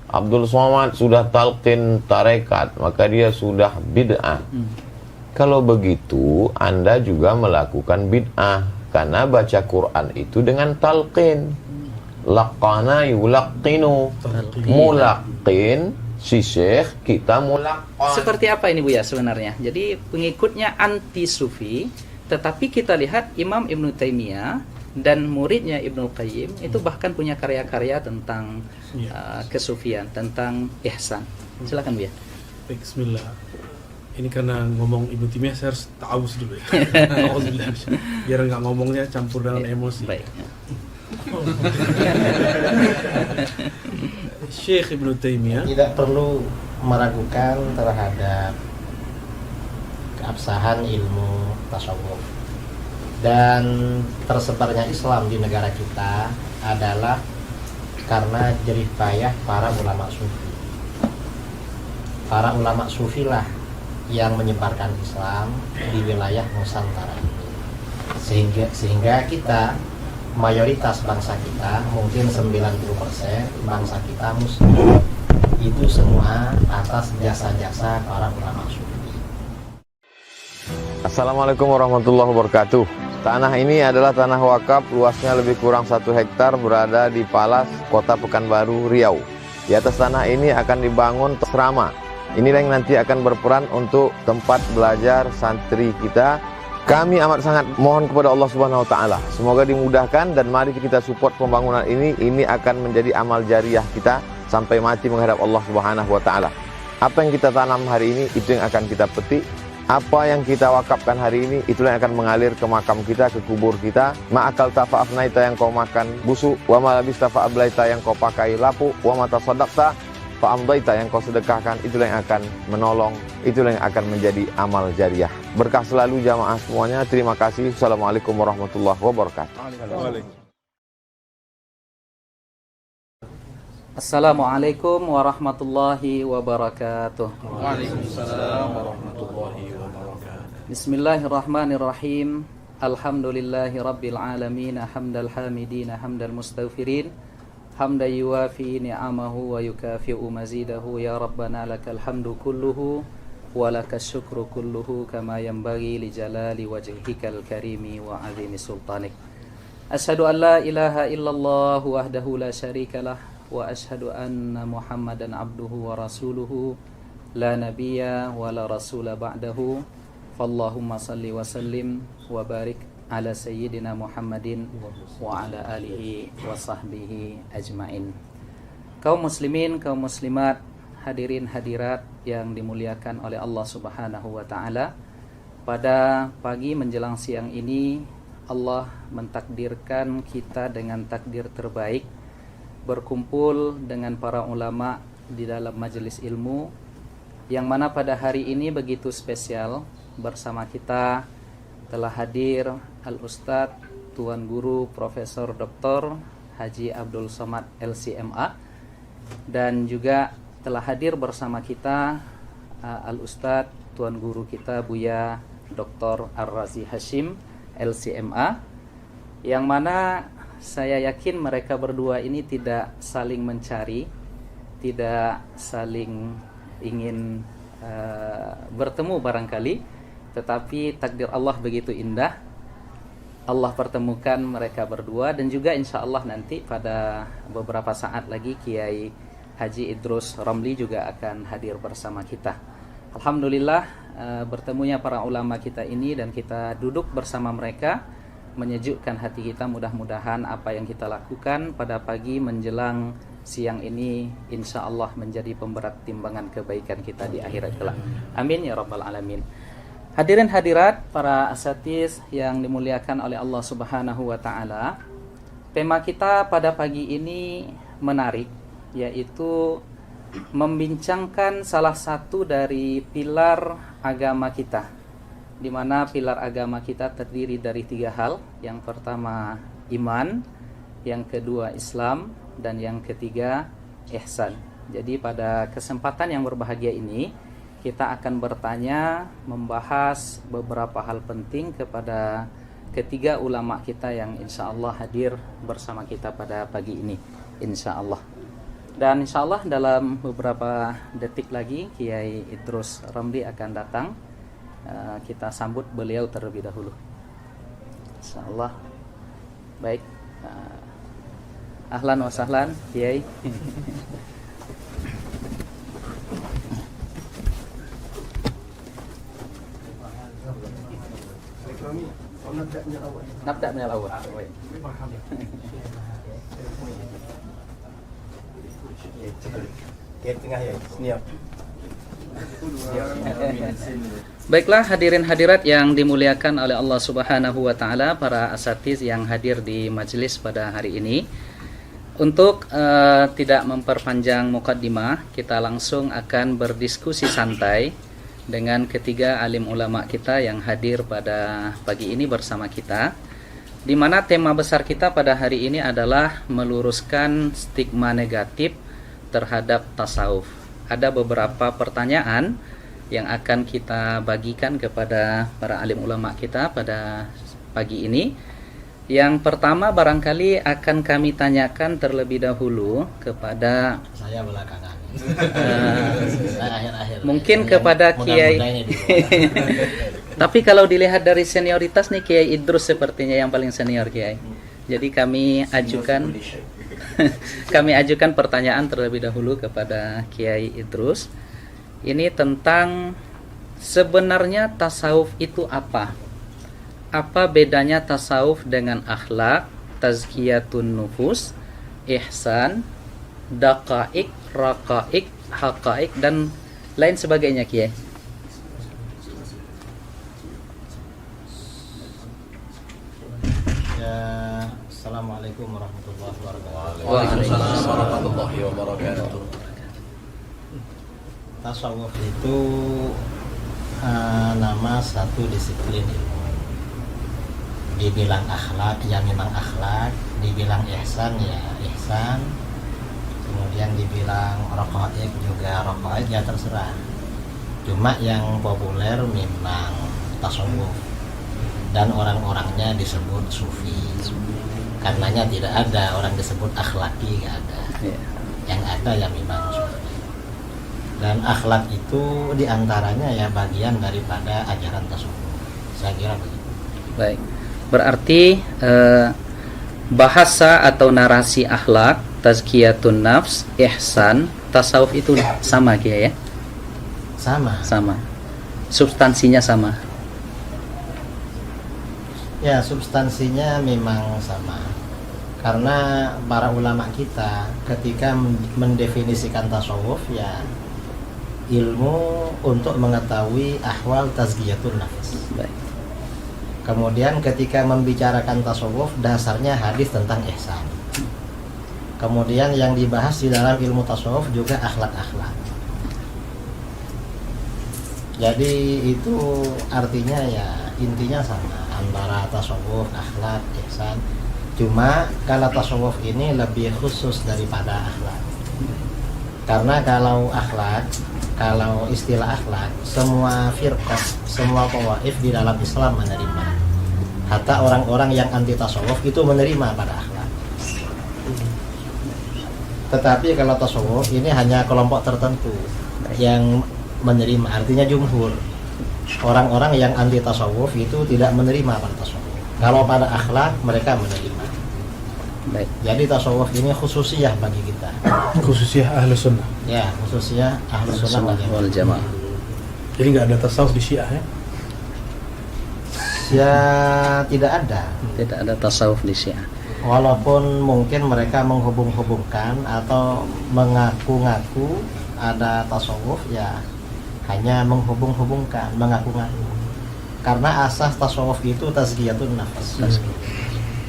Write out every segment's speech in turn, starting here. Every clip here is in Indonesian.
Abdul Somad sudah talqin tarekat, maka dia sudah bid'ah. Kalau begitu, Anda juga melakukan bid'ah, karena baca Quran itu dengan talqin. Laqana yulaqqinu, mulaqqin, si syekh, kita mulaqqan. Seperti apa ini Buya sebenarnya? Jadi pengikutnya anti sufi, tetapi kita lihat Imam Ibnu Taimiyah dan muridnya Ibnu Qayyim itu bahkan punya karya-karya tentang kesufian, tentang ihsan. Silakan Buya. Baik, bismillah. Ini karena ngomong Ibnu Taimiyah saya harus ta'awuz dulu ya. Biar nggak ngomongnya campur dengan emosi. Baik. Syekh Ibnu Taimiyah tidak perlu meragukan terhadap keabsahan ilmu tasawuf, dan tersebarnya Islam di negara kita adalah karena jerih payah para ulama sufi. Para ulama sufi lah yang menyebarkan Islam di wilayah Nusantara ini, sehingga kita, mayoritas bangsa kita, mungkin 90% bangsa kita muslim, itu semua atas jasa-jasa para ulama sufi. Assalamualaikum warahmatullahi wabarakatuh. Tanah ini adalah tanah wakaf, luasnya lebih kurang 1 hektar, berada di Palas, Kota Pekanbaru, Riau. Di atas tanah ini akan dibangun asrama. Inilah yang nanti akan berperan untuk tempat belajar santri kita. Kami amat sangat mohon kepada Allah Subhanahu wa taala, semoga dimudahkan, dan mari kita support pembangunan ini. Ini akan menjadi amal jariah kita sampai mati menghadap Allah Subhanahu wa taala. Apa yang kita tanam hari ini, itu yang akan kita petik. Apa yang kita wakafkan hari ini, itulah yang akan mengalir ke makam kita, ke kubur kita. Ma'akal tafa'afnaita, yang kau makan busuk, wa malabis tafa'ablaita, yang kau pakai lapuk, wa mata sadaqta fa'amdaita, yang kau sedekahkan, itulah yang akan menolong, itulah yang akan menjadi amal jariah. Berkah selalu jamaah semuanya. Terima kasih. Assalamualaikum warahmatullahi wabarakatuh. Assalamualaikum warahmatullahi wabarakatuh. Waalaikumsalam warahmatullahi wabarakatuh. Bismillahirrahmanirrahim. Alhamdulillahi rabbil alamin, hamdal hamidin, hamdal mustaghfirin, hamdan yuwafi ni'amahu wa yukafi'u mazidahu. Ya Rabbana lakal hamdu kulluhu wa lakas syukru kulluhu, kama yanbaghi li jalali wajhikal karimi wa azimi sultanik. Asyhadu an la ilaha illallah wahdahu la syarikalah, wa asyhadu anna Muhammadan abduhu wa rasuluhu, la nabiyya wa la rasula ba'dahu. Fallahumma salli wa sallim wa barik ala sayyidina Muhammadin wa ala alihi wa sahbihi ajmain. Kaum muslimin, kaum muslimat, hadirin hadirat yang dimuliakan oleh Allah Subhanahu wa taala, pada pagi menjelang siang ini Allah mentakdirkan kita dengan takdir terbaik, berkumpul dengan para ulama di dalam majelis ilmu, yang mana pada hari ini begitu spesial. Bersama kita telah hadir Al-Ustadz Tuan Guru Profesor Dr. Haji Abdul Somad LCMA, dan juga telah hadir bersama kita Al-Ustadz Tuan Guru kita Buya Dr. Ar-Razi Hashim LCMA, yang mana saya yakin mereka berdua ini tidak saling mencari, tidak saling ingin bertemu barangkali, tetapi takdir Allah begitu indah, Allah pertemukan mereka berdua. Dan juga insya Allah nanti pada beberapa saat lagi Kiai Haji Idrus Romli juga akan hadir bersama kita. Alhamdulillah, bertemunya para ulama kita ini dan kita duduk bersama mereka menyejukkan hati kita. Mudah-mudahan apa yang kita lakukan pada pagi menjelang siang ini insya Allah menjadi pemberat timbangan kebaikan kita di akhirat kelak. Amin ya rabbal alamin. Hadirin hadirat, para asatiz yang dimuliakan oleh Allah Subhanahu wa taala, tema kita pada pagi ini menarik, yaitu membincangkan salah satu dari pilar agama kita, di mana pilar agama kita terdiri dari 3 hal. Yang pertama iman, yang kedua Islam, dan yang ketiga ihsan. Jadi pada kesempatan yang berbahagia ini kita akan bertanya, membahas beberapa hal penting kepada ketiga ulama kita yang insya Allah hadir bersama kita pada pagi ini, insya Allah. Dan insya Allah dalam beberapa detik lagi Kiai Idrus Ramli akan datang. Kita sambut beliau terlebih dahulu. Insya Allah. Baik. Ahlan wa sahlan Kiai. Nabda min al-awwal. Baiklah hadirin hadirat yang dimuliakan oleh Allah Subhanahu wa taala, para asatiz yang hadir di majelis pada hari ini. Untuk tidak memperpanjang mukaddimah, kita langsung akan berdiskusi santai dengan ketiga alim ulama kita yang hadir pada pagi ini bersama kita, di mana tema besar kita pada hari ini adalah meluruskan stigma negatif terhadap tasawuf. Ada beberapa pertanyaan yang akan kita bagikan kepada para alim ulama kita pada pagi ini. Yang pertama barangkali akan kami tanyakan terlebih dahulu kepada Saya belakangan. Saya akhir-akhir. mungkin kepada Kiai. Tapi kalau dilihat dari senioritas nih, Kiai Idrus sepertinya yang paling senior, Kiai. Jadi kami ajukan pertanyaan terlebih dahulu kepada Kiai Idrus. Ini tentang sebenarnya tasawuf itu apa? Apa bedanya tasawuf dengan akhlak, tazkiyatun nufus, ihsan, daqaik, raqaik, haqaik, dan lain sebagainya, Kiai? Ya, Assalamualaikum warahmatullahi wabarakatuh. Waalaikumsalam warahmatullahi wabarakatuh. Tasawuf itu nama satu disiplin ilmu. Dibilang akhlak ya memang akhlak, dibilang ihsan ya ihsan, kemudian dibilang raqaik juga raqaik, ya terserah. Cuma yang populer memang tasawuf, dan orang-orangnya disebut sufi. Karenanya tidak ada orang disebut akhlaki, nggak ada. Yang ada ya memang sufi. Dan akhlak itu diantaranya ya bagian daripada ajaran tasawuf. Saya kira begitu. Baik. Berarti bahasa atau narasi akhlak, tazkiyatun nafs, ihsan, tasawuf itu sama, Kiai ya? Sama. Substansinya sama. Ya, substansinya memang sama. Karena para ulama kita ketika mendefinisikan tasawuf ya ilmu untuk mengetahui ahwal tazkiyatun nafs. Baik. Kemudian ketika membicarakan tasawuf, dasarnya hadis tentang ihsan. Kemudian yang dibahas di dalam ilmu tasawuf juga akhlak-akhlak. Jadi itu artinya ya intinya sama antara tasawuf, akhlak, ihsan. Cuma kalau tasawuf ini lebih khusus daripada akhlak. Karena kalau akhlak, kalau istilah akhlak, semua firqah, semua tawaif di dalam Islam menerima. Hatta orang-orang yang anti tasawuf itu menerima pada akhlak. Tetapi kalau tasawuf ini hanya kelompok tertentu yang menerima, artinya jumhur. Orang-orang yang anti tasawuf itu tidak menerima pada tasawuf. Kalau pada akhlak mereka menerima. Baik. Jadi tasawuf ini khususiyah bagi kita. Khususnya ahlu sunnah. Ya, khususnya ahlu sunnah Wal jamaah. Jadi nggak ada tasawuf di Syiah ya? Ya, tidak ada. Tidak ada tasawuf di Syiah. Walaupun mungkin mereka menghubung-hubungkan atau mengaku-ngaku ada tasawuf, ya hanya menghubung-hubungkan, mengaku-ngaku. Karena asas tasawuf itu tazkiyatun nafas.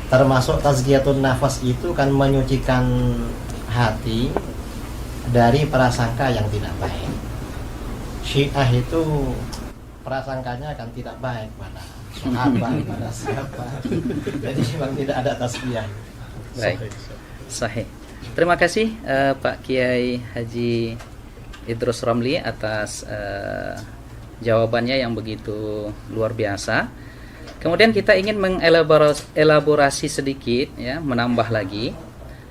Termasuk tazkiyatun nafas itu kan menyucikan hati dari prasangka yang tidak baik. Syiah itu prasangkanya kan tidak baik pada sahabat, pada siapa. Jadi memang tidak ada tazkiyah. Baik. Sahih. Terima kasih Pak Kiai Haji Idrus Ramli atas jawabannya yang begitu luar biasa. Kemudian kita ingin mengelaborasi sedikit ya, menambah lagi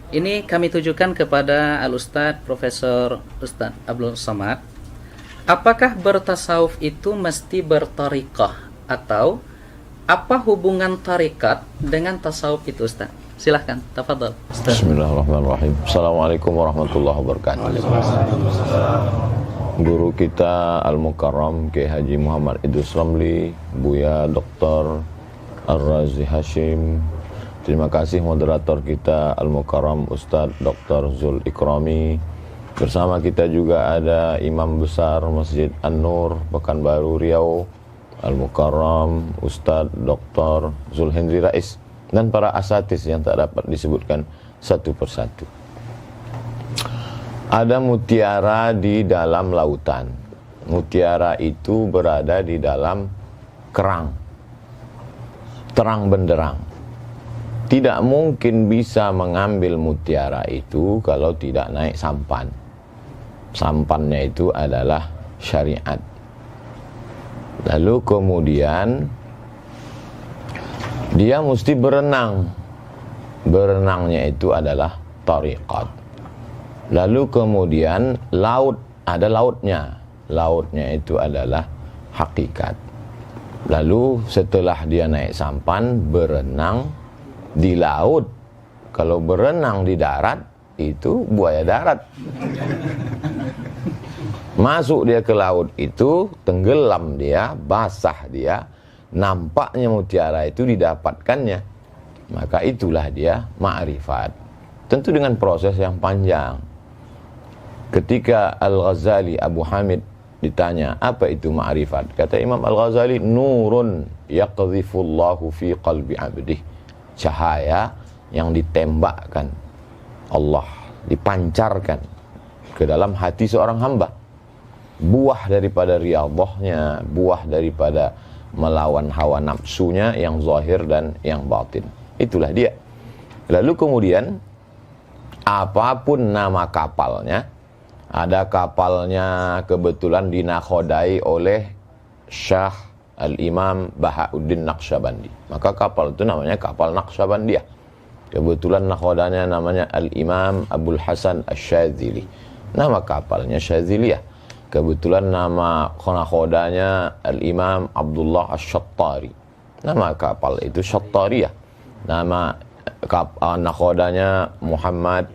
Ini kami tujukan kepada Al-Ustadz Profesor Ustadz Abdul Somad. Apakah bertasawuf itu mesti bertariqah, atau apa hubungan tarikat dengan tasawuf itu, Ustaz? Silahkan, tafadhol, Ustaz. Bismillahirrahmanirrahim. Assalamualaikum warahmatullahi wabarakatuh. Guru kita Al-Mukarram Kiai Haji Muhammad Idrus Ramli, Buya Dr. Ar-Razi Hashim. Terima kasih moderator kita Al-Mukarram Ustadz Dr. Zul Ikrami. Bersama kita juga ada Imam Besar Masjid An-Nur Pekanbaru Riau Al-Mukarram Ustadz Dr. Zul Hendri Rais, dan para asatis yang tak dapat disebutkan satu persatu. Ada mutiara di dalam lautan. Mutiara itu berada di dalam kerang, terang benderang. Tidak mungkin bisa mengambil mutiara itu kalau tidak naik sampan. Sampannya itu adalah syariat. Lalu kemudian dia mesti berenang. Berenangnya itu adalah tariqat. Lalu kemudian laut, ada lautnya. Lautnya itu adalah hakikat. Lalu setelah dia naik sampan, berenang di laut. Kalau berenang di darat, itu buaya darat. Masuk dia ke laut itu, tenggelam dia, basah dia, nampaknya mutiara itu didapatkannya. Maka itulah dia ma'rifat. Tentu dengan proses yang panjang. Ketika Al-Ghazali Abu Hamid ditanya, apa itu ma'rifat? Kata Imam Al-Ghazali, nurun yaqdhifullahu fi qalbi abdih. Cahaya yang ditembakkan Allah, dipancarkan ke dalam hati seorang hamba. Buah daripada riyadhahnya, buah daripada melawan hawa nafsunya yang zahir dan yang batin. Itulah dia. Lalu kemudian apapun nama kapalnya, ada kapalnya kebetulan dinakhodai oleh Syah Al-Imam Bahauddin Naqsyabandi, maka kapal itu namanya kapal Naqsyabandiyah. Kebetulan nakhodanya namanya Al-Imam Abul Hasan Asy-Syadzili, nama kapalnya Syadziliyah. Kebetulan nama nakhodanya Al-Imam Abdullah Asy-Syattari, nama kapal itu Syattariyah. Nama nakhodanya Muhammad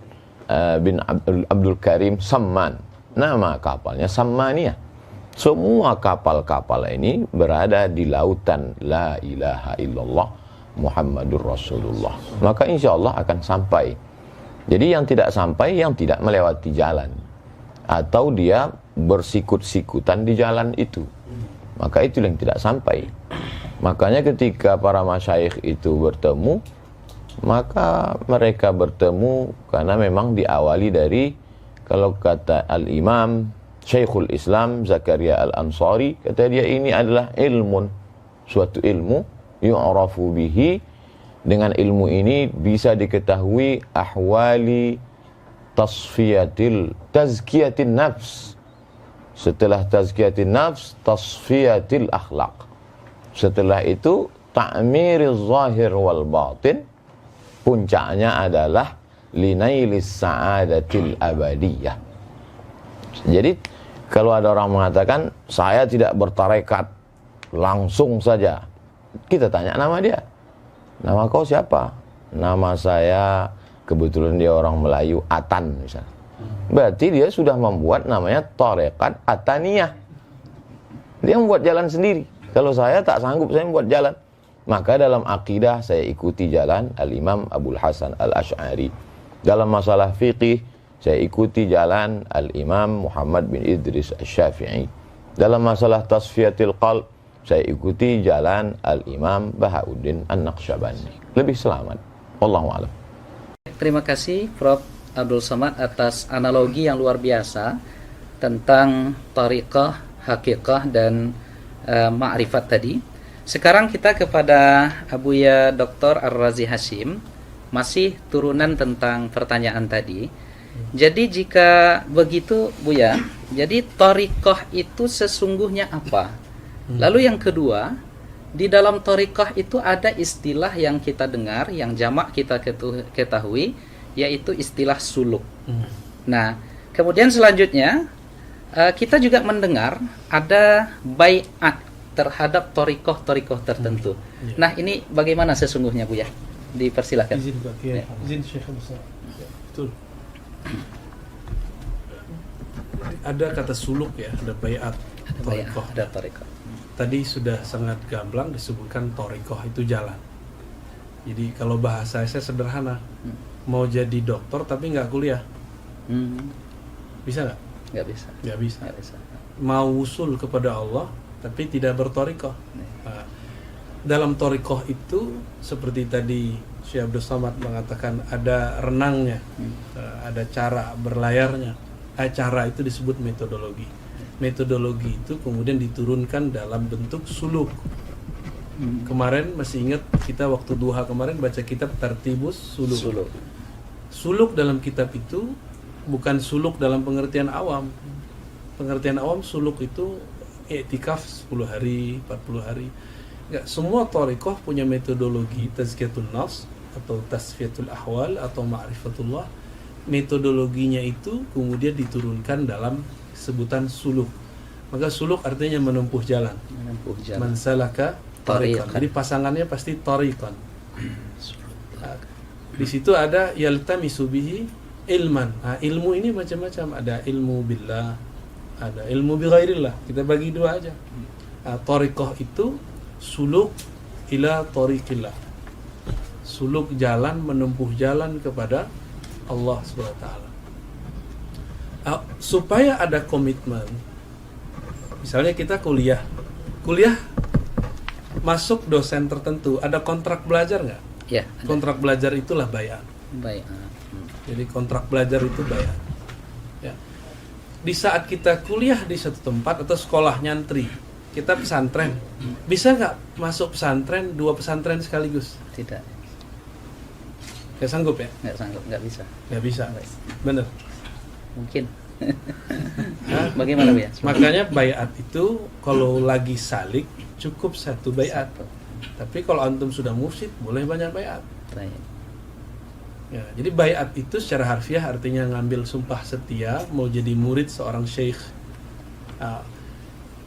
bin Abdul Karim Samman, nama kapalnya Sammaniyah. Semua kapal-kapal ini berada di lautan La ilaha illallah Muhammadur Rasulullah. Maka insya Allah akan sampai. Jadi yang tidak sampai, yang tidak melewati jalan, atau dia bersikut-sikutan di jalan itu, maka itu yang tidak sampai. Makanya ketika para masyayikh itu bertemu, maka mereka bertemu karena memang diawali dari, kalau kata Al-Imam Syekhul Islam Zakaria Al-Ansari, kata dia ini adalah ilmun, suatu ilmu yu'rafu bihi, dengan ilmu ini bisa diketahui ahwali tazkiyatin nafs. Setelah tazkiyatin nafs, tasfiyatil akhlaq. Setelah itu ta'miril zahir wal batin. Puncaknya adalah linailis sa'adatil abadiyah. Jadi kalau ada orang mengatakan saya tidak bertarekat, langsung saja kita tanya nama dia. Nama kau siapa? Nama saya, kebetulan dia orang Melayu, Atan misalnya. Berarti dia sudah membuat namanya tarekat Ataniyah. Dia membuat jalan sendiri. Kalau saya tak sanggup, saya membuat jalan. Maka dalam akidah saya ikuti jalan Al-Imam Abul Hasan Al-Asy'ari. Dalam masalah fiqih saya ikuti jalan Al-Imam Muhammad bin Idris Asy-Syafi'i. Dalam masalah tasfiyatil qalb saya ikuti jalan Al-Imam Bahauddin An-Naqsyabandi. Lebih selamat. Wallahu a'lam. Terima kasih Prof. Abdul Somad atas analogi yang luar biasa tentang tariqah, hakikah, dan ma'rifat tadi. Sekarang kita kepada Abuya Dr. Ar-Razi Hashim, masih turunan tentang pertanyaan tadi. Jadi jika begitu Buya, jadi tariqah itu sesungguhnya apa? Lalu yang kedua, di dalam tariqah itu ada istilah yang kita dengar, yang jamak kita ketahui, yaitu istilah suluk. Nah, kemudian selanjutnya kita juga mendengar ada bai'at terhadap torikoh tertentu. Nah, ini bagaimana sesungguhnya, Bu ya? Dipersilakan. Izin Pak, ya. Ya. Izin Syekh Musa. Ya, betul. Ada kata suluk ya, ada bai'at, Ada bai'at, torikoh. ada torikoh. Tadi sudah sangat gamblang disebutkan torikoh itu jalan. Jadi kalau bahasa saya sederhana, mau jadi dokter tapi nggak kuliah, bisa nggak? Nggak bisa. Nggak bisa. Nggak bisa. Mau usul kepada Allah tapi tidak bertorikoh. Nah, dalam torikoh itu seperti tadi Syekh Abdul Somad mengatakan ada renangnya, ada cara berlayarnya. Cara itu disebut metodologi. Metodologi itu kemudian diturunkan dalam bentuk suluk. Kemarin masih ingat kita waktu duha kemarin baca kitab Tartibus Suluk. Suluk. Suluk dalam kitab itu bukan suluk dalam pengertian awam. Pengertian awam suluk itu i'tikaf 10 hari, 40 hari. Enggak, semua thariqah punya metodologi tazkiyatun nafs atau tasfiyatul ahwal atau ma'rifatullah. Metodologinya itu kemudian diturunkan dalam sebutan suluk. Maka suluk artinya menempuh jalan. Menempuh jalan. Man salaka tariqan. Jadi pasangannya pasti tariqan. Nah, di situ ada yaltamisu bihi ilman. Nah, ilmu ini macam-macam. Ada ilmu billah, ada ilmu bi ghairillah. Kita bagi dua aja. Nah, tariqah itu suluk ila tariqillah. Suluk jalan, menempuh jalan kepada Allah Subhanahu wa taala. Supaya ada komitmen. Misalnya kita kuliah masuk dosen tertentu, ada kontrak belajar nggak? Ya. Ada. Kontrak belajar itulah bai'at. Baik. Jadi kontrak belajar itu bai'at. Ya. Di saat kita kuliah di satu tempat atau sekolah nyantri, kita pesantren, bisa nggak masuk pesantren 2 pesantren sekaligus? Tidak. Nggak sanggup ya? Nggak sanggup. Nggak bisa. Nggak bisa. Baik. Bener. Mungkin. Bagaimana, Bu ya? Makanya bai'at itu kalau lagi salik cukup 1 bai'at. Satu. Tapi kalau antum sudah mursyid boleh banyak bai'at. Baik. Ya, jadi bai'at itu secara harfiah artinya ngambil sumpah setia mau jadi murid seorang syekh.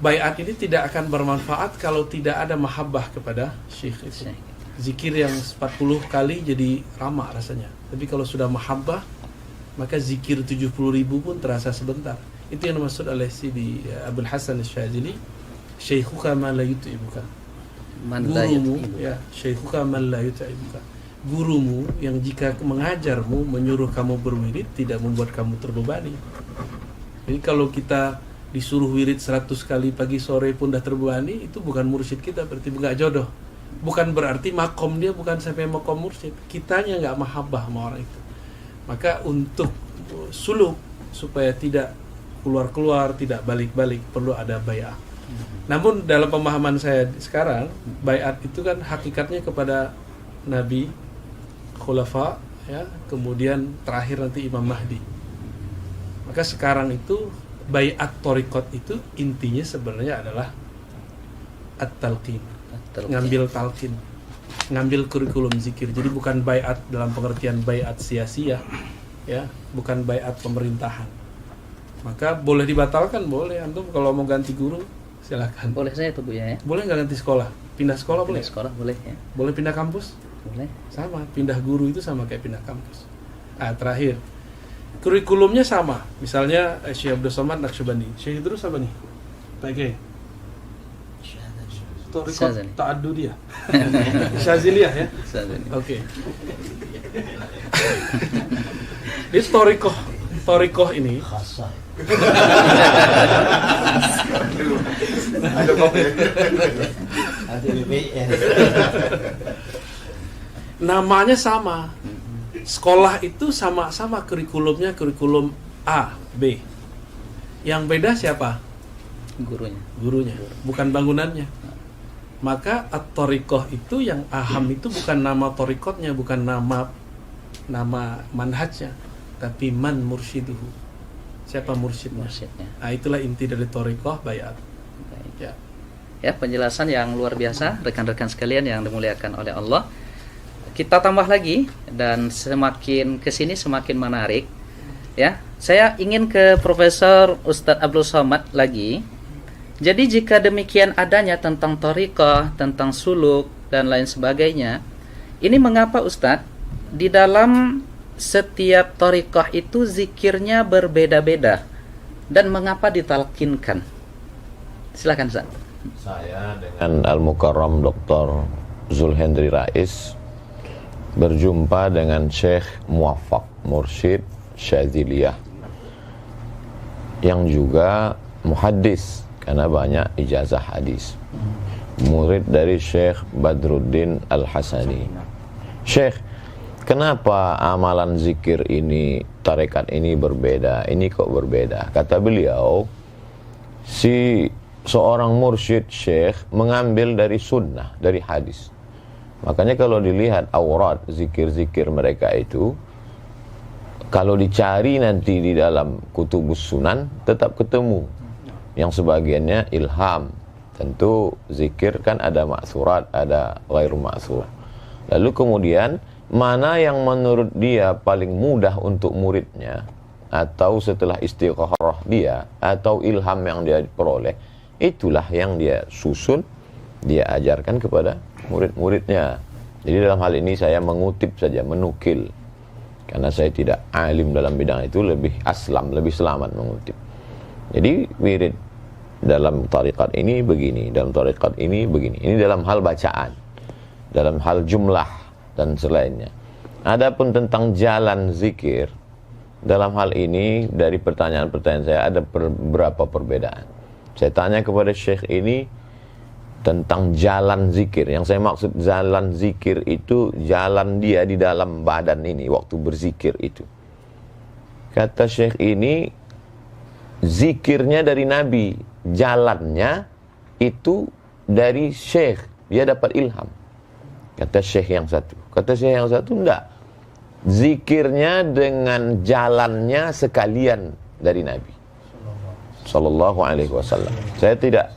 Bai'at ini tidak akan bermanfaat kalau tidak ada mahabbah kepada syekh itu. Zikir yang 40 kali jadi ramah rasanya. Tapi kalau sudah mahabbah, maka zikir 70.000 pun terasa sebentar. Itu yang dimaksud oleh Sidi Abdul Hasan Asy-Syadzili, syaikhuka man la yut'ibuka. Gurumu, ya, syaikhuka man la yut'ibuka. Gurumu yang jika mengajarmu, menyuruh kamu berwirid, tidak membuat kamu terbebani. Jadi kalau kita disuruh wirid 100 kali pagi sore pun dah terbebani, itu bukan mursyid kita, berarti enggak jodoh. Bukan berarti makom dia bukan sampai makom mursyid. Kitanya enggak mahabbah sama orang itu. Maka untuk suluk supaya tidak keluar-keluar, tidak balik-balik, perlu ada bai'ah. Namun dalam pemahaman saya sekarang, bai'at itu kan hakikatnya kepada Nabi, khulafa, ya, kemudian terakhir nanti Imam Mahdi. Maka sekarang itu bai'at thariqat itu intinya sebenarnya adalah at-talqin, ngambil talqin, ngambil kurikulum zikir. Jadi bukan bai'at dalam pengertian bai'at sia-sia, ya, bukan bai'at pemerintahan. Maka boleh dibatalkan, boleh. Antum kalau mau ganti guru silakan. Boleh saya tuh, Bu ya. Boleh nggak ganti sekolah? Pindah sekolah boleh? Pindah sekolah boleh ya. Boleh pindah kampus? Boleh. Sama, pindah guru itu sama kayak pindah kampus. Terakhir, kurikulumnya sama. Misalnya Syekh Abdul Somad Naqsyabandi. Syekh terus apa nih? Pak Kiai. Thariqat ta'addudiyah. Syadziliyah ya? Syadziliyah. Oke. Di thariqah ini Khasah. Ada kopi. Ada BPS. namanya sama. Sekolah itu sama-sama kurikulumnya kurikulum A, B. Yang beda siapa? Gurunya, bukan bangunannya. Maka at-thariqah itu yang aham itu bukan nama thariqatnya, bukan nama manhajnya, tapi man mursyiduhu. Siapa mursyidnya? Itulah inti dari thariqah bai'at. Ya, penjelasan yang luar biasa rekan-rekan sekalian yang dimuliakan oleh Allah. kita tambah lagi dan semakin kesini semakin menarik. Ya, saya ingin ke Profesor Ustadz Abdul Somad lagi. Jadi jika demikian adanya tentang thariqah, tentang suluk dan lain sebagainya, ini mengapa Ustadz di dalam setiap thariqah itu zikirnya berbeda-beda dan mengapa ditalkinkan? Silakan Ustaz. Saya dengan Al-Mukarram Dr. Zulhendri Rais berjumpa dengan Syekh Muwaffaq Mursyid Syadziliyah yang juga muhaddis karena banyak ijazah hadis, murid dari Syekh Badruddin Al-Hasani. Syekh, kenapa amalan zikir ini, tarekat ini berbeda? Ini kok berbeda? Kata beliau, seorang mursyid syekh mengambil dari sunnah, dari hadis. Makanya kalau dilihat aurat, zikir-zikir mereka itu, kalau dicari nanti di dalam kutubus sunan, tetap ketemu. Yang sebagiannya ilham. Tentu zikir kan ada ma'surat, ada ghairu ma'sur. Lalu kemudian, mana yang menurut dia paling mudah untuk muridnya, atau setelah istigharah dia, atau ilham yang dia peroleh, itulah yang dia susun, dia ajarkan kepada murid-muridnya. Jadi dalam hal ini saya mengutip saja, menukil. Karena saya tidak alim dalam bidang itu, lebih aslam, lebih selamat mengutip. Jadi wirid dalam tarikat ini begini, dalam tarikat ini begini. Ini dalam hal bacaan, dalam hal jumlah dan selainnya. Adapun tentang jalan zikir, dalam hal ini dari pertanyaan-pertanyaan saya ada beberapa perbedaan. Saya tanya kepada Syekh ini tentang jalan zikir. Yang saya maksud jalan zikir itu jalan dia di dalam badan ini waktu berzikir itu. Kata Syekh ini, zikirnya dari Nabi, jalannya itu dari Syekh. Dia dapat ilham. Kata Syekh yang satu. Kata Syekh yang satu, enggak. Zikirnya dengan jalannya sekalian dari Nabi Sallallahu Alaihi Wasallam. Saya tidak.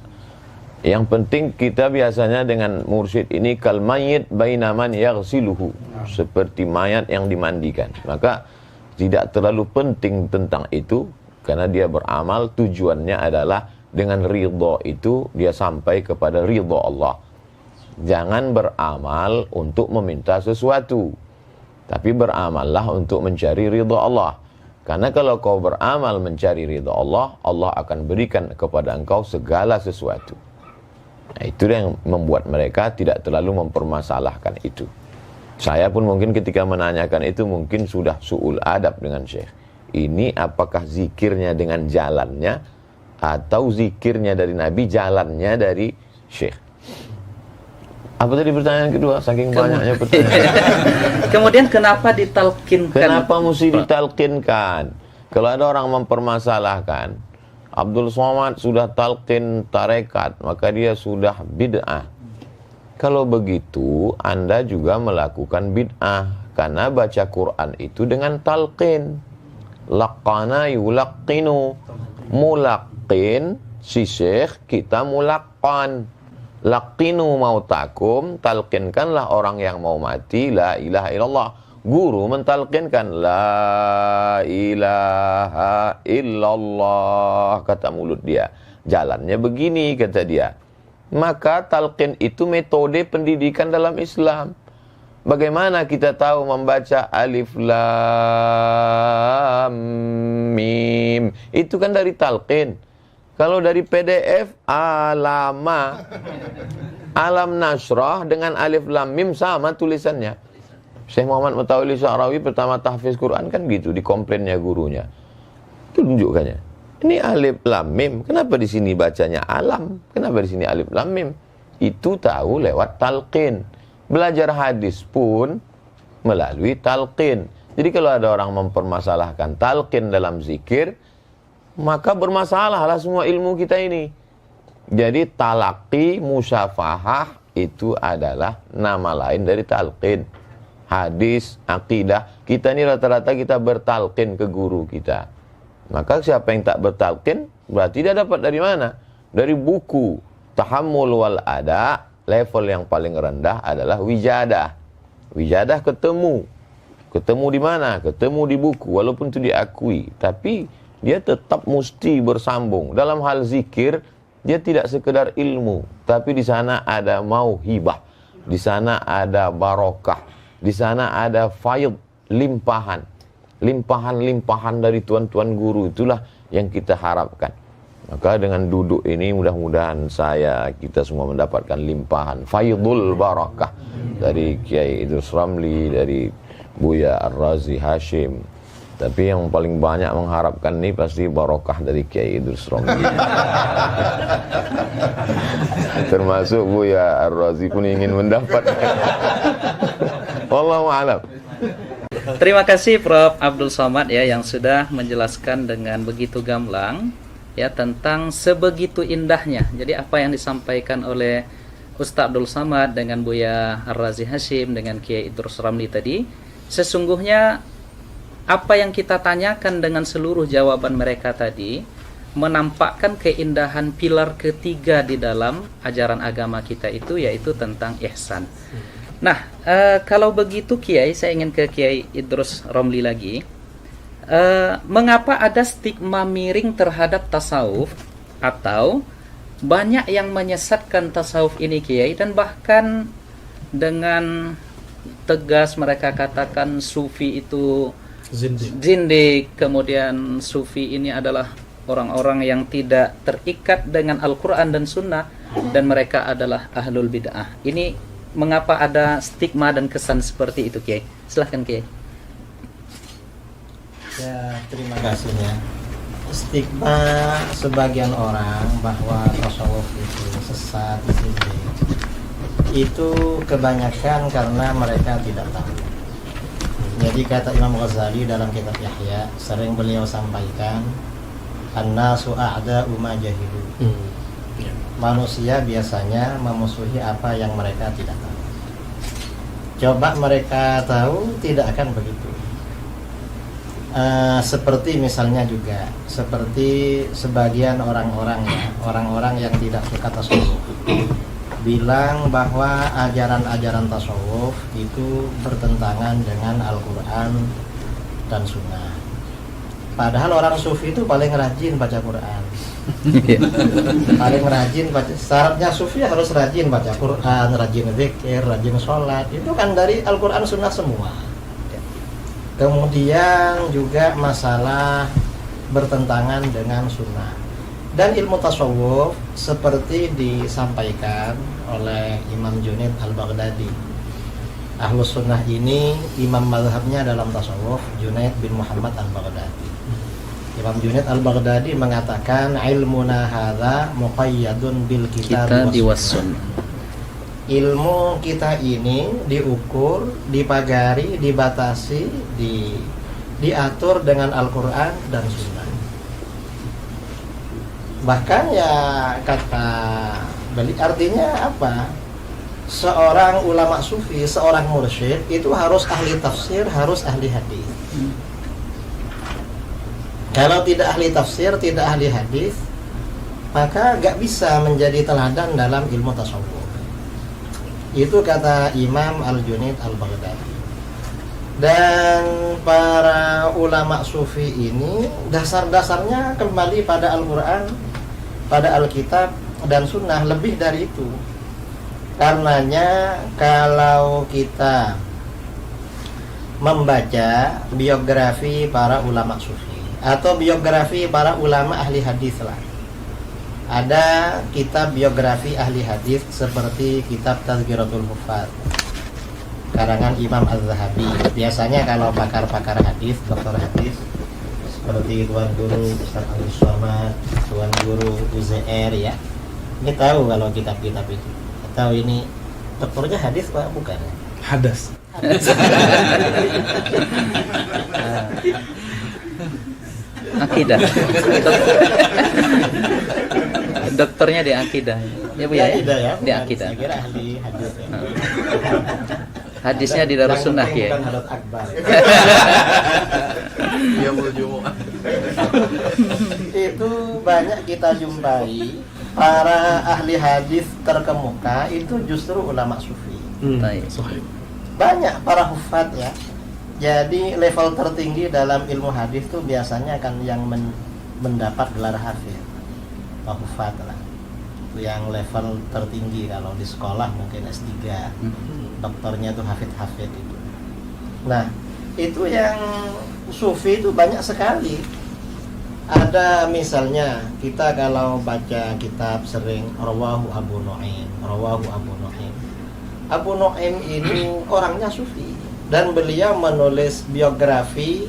Yang penting kita biasanya dengan mursyid ini kal mayyit baina man yaghsiluhu, seperti mayat yang dimandikan. Maka tidak terlalu penting tentang itu karena dia beramal tujuannya adalah dengan ridha itu dia sampai kepada ridha Allah. Jangan beramal untuk meminta sesuatu, tapi beramallah untuk mencari ridha Allah. Karena kalau kau beramal mencari ridha Allah, Allah akan berikan kepada engkau segala sesuatu. Nah, itu yang membuat mereka tidak terlalu mempermasalahkan itu. Saya pun mungkin ketika menanyakan itu mungkin sudah su'ul adab dengan Syekh. Ini apakah zikirnya dengan jalannya atau zikirnya dari Nabi, jalannya dari Syekh? Apa tadi pertanyaan kedua? Saking banyaknya pertanyaan. Kemudian kenapa ditalkinkan? Kenapa mesti ditalkinkan? Kalau ada orang mempermasalahkan, Abdul Somad sudah talqin tarekat, maka dia sudah bid'ah. Kalau begitu, Anda juga melakukan bid'ah. Karena baca Quran itu dengan talqin. Laqana yulaqqinu. Mulaqqin, si syekh, kita mulaqqan. Laqinu mautakum, talqinkanlah orang yang mau mati la ilaha illallah. Guru mentalqinkan la ilaha illallah, kata mulut dia. Jalannya begini, kata dia. Maka talqin itu metode pendidikan dalam Islam. Bagaimana kita tahu membaca alif lam mim? Itu kan dari talqin. Kalau dari PDF, alama, alam nasrah dengan alif lam mim sama tulisannya. Syekh Muhammad Mutawalli Sya'rawi pertama tahfiz Quran kan gitu, di komplainnya gurunya. Itu tunjukkannya. Ini alif lam mim, kenapa di sini bacanya alam? Kenapa di sini alif lam mim? Itu tahu lewat talqin. Belajar hadis pun melalui talqin. Jadi kalau ada orang mempermasalahkan talqin dalam zikir, maka bermasalahlah semua ilmu kita ini. Jadi talaqi, musyafahah itu adalah nama lain dari talqin. Hadis, akidah, kita ini rata-rata kita bertalqin ke guru kita. Maka siapa yang tak bertalqin, berarti dia dapat dari mana? Dari buku. Tahammul wal ada, level yang paling rendah adalah wijadah. Wijadah ketemu di mana? Ketemu di buku, walaupun itu diakui, tapi dia tetap mesti bersambung. Dalam hal zikir, dia tidak sekedar ilmu, tapi di sana ada mauhibah, di sana ada barokah, di sana ada faid, limpahan dari tuan-tuan guru. Itulah yang kita harapkan. Maka dengan duduk ini mudah-mudahan kita semua mendapatkan limpahan faidul barakah dari Kiai Idrus Ramli, dari Buya Ar-Razi Hashim. Tapi yang paling banyak mengharapkan ini pasti barokah dari Kiai Idrus Ramli. Termasuk Buya Ar-Razi pun ingin mendapatkan. Wallahu a'lam. Terima kasih Prof. Abdul Somad ya yang sudah menjelaskan dengan begitu gamblang ya tentang sebegitu indahnya. Jadi apa yang disampaikan oleh Ustaz Abdul Somad dengan Buya Ar-Razi Hashim dengan Kiai Idrus Ramli tadi, sesungguhnya apa yang kita tanyakan dengan seluruh jawaban mereka tadi menampakkan keindahan pilar ketiga di dalam ajaran agama kita itu, yaitu tentang ihsan. Nah, kalau begitu Kiai, saya ingin ke Kiai Idrus Ramli lagi. Mengapa ada stigma miring terhadap tasawuf, atau banyak yang menyesatkan tasawuf ini Kiai, dan bahkan dengan tegas mereka katakan sufi itu zindik, kemudian sufi ini adalah orang-orang yang tidak terikat dengan Al-Quran dan Sunnah, dan mereka adalah ahlul bid'ah. Ini mengapa ada stigma dan kesan seperti itu Kiai? Silahkan Kiai. Ya, terima kasih ya. Stigma sebagian orang bahwa tasawuf itu sesat, zindik, itu kebanyakan karena mereka tidak tahu. Jadi kata Imam Ghazali dalam kitab Yahya, sering beliau sampaikan, an-nasu a'da'u ma jahilu. Manusia biasanya memusuhi apa yang mereka tidak tahu. Coba mereka tahu, tidak akan begitu. Seperti misalnya juga, seperti sebagian orang-orang ya, orang-orang yang tidak suka tasawuf, bilang bahwa ajaran-ajaran tasawuf itu bertentangan dengan Al-Quran dan Sunnah. Padahal orang sufi itu paling rajin baca Quran. Paling rajin baca. Syaratnya sufi harus rajin baca Quran, rajin zikir, rajin sholat. Itu kan dari Al-Quran Sunnah semua. Kemudian juga masalah bertentangan dengan Sunnah. Dan ilmu tasawuf seperti disampaikan oleh Imam Junaid Al-Baghdadi. Ahlus Sunnah ini imam mazhabnya dalam tasawuf Junaid bin Muhammad Al-Baghdadi. Imam Junaid Al-Baghdadi mengatakan ilmuna hadza muqayyadun bil kitab was sunnah. Ilmu kita ini diukur, dipagari, dibatasi, diatur dengan Al-Quran dan Sunnah. Bahkan ya kata beli artinya apa? Seorang ulama sufi, seorang mursyid itu harus ahli tafsir, harus ahli hadis. Kalau tidak ahli tafsir, tidak ahli hadis, maka gak bisa menjadi teladan dalam ilmu tasawuf. Itu kata Imam Al-Junaid Al-Baghdadi. Dan para ulama sufi ini dasar-dasarnya kembali pada Al-Quran, pada Alkitab dan Sunnah, lebih dari itu. Karenanya kalau kita membaca biografi para ulama sufi atau biografi para ulama ahli hadis lah, ada kitab biografi ahli hadis seperti kitab Tazkiratul Huffaz karangan Imam Az-Zahabi. Biasanya kalau pakar-pakar hadis, dokter hadis seperti Tuan Guru Ustaz Ali Somad, Tuan Guru UZR ya, ini tahu kalau kitab-kitab itu. Tahu ini dokternya hadis Pak, bukan? Hadas. Akidah. Dokternya di akidah. Ya Bu ya? Ya, Di akidah. Saya kira ahli hadis ya. Hadisnya di Darussunnah ya. Hadrat Akbar. Dia mau Jumat. Itu banyak kita jumpai para ahli hadis terkemuka itu justru ulama sufi. Baik. banyak para hufad ya. Jadi level tertinggi dalam ilmu hadis tuh biasanya kan yang mendapat gelar hafid, hufad lah. Itu yang level tertinggi kalau di sekolah mungkin S3, doktornya tuh hafid itu. Nah, itu yang sufi itu banyak sekali. Ada misalnya kita kalau baca kitab sering Rawahu Abu Nu'aim. Abu Nu'aim ini orangnya sufi dan beliau menulis biografi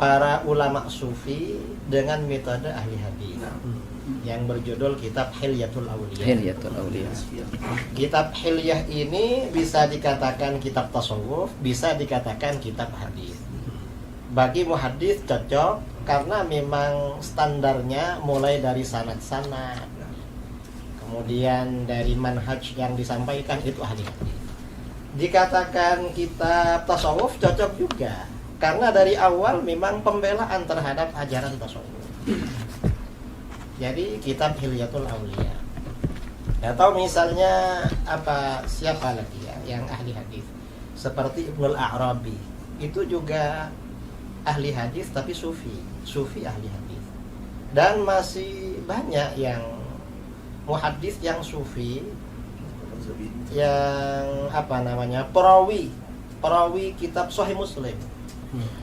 para ulama sufi dengan metode ahli hadis yang berjudul kitab Hilyatul Auliya. Kitab Hilyah ini bisa dikatakan kitab tasawuf, bisa dikatakan kitab hadis. Bagi muhaddis cocok karena memang standarnya mulai dari sanad-sanad, kemudian dari manhaj yang disampaikan itu ahli hadis. Dikatakan kitab tasawuf cocok juga karena dari awal memang pembelaan terhadap ajaran tasawuf. Jadi kitab Hilyatul Auliya. Atau misalnya siapa lagi ya yang ahli hadis seperti Ibnul A'rabi, itu juga ahli hadis tapi sufi ahli hadis. Dan masih banyak yang muhaddis yang sufi, yang perawi kitab Sahih Muslim.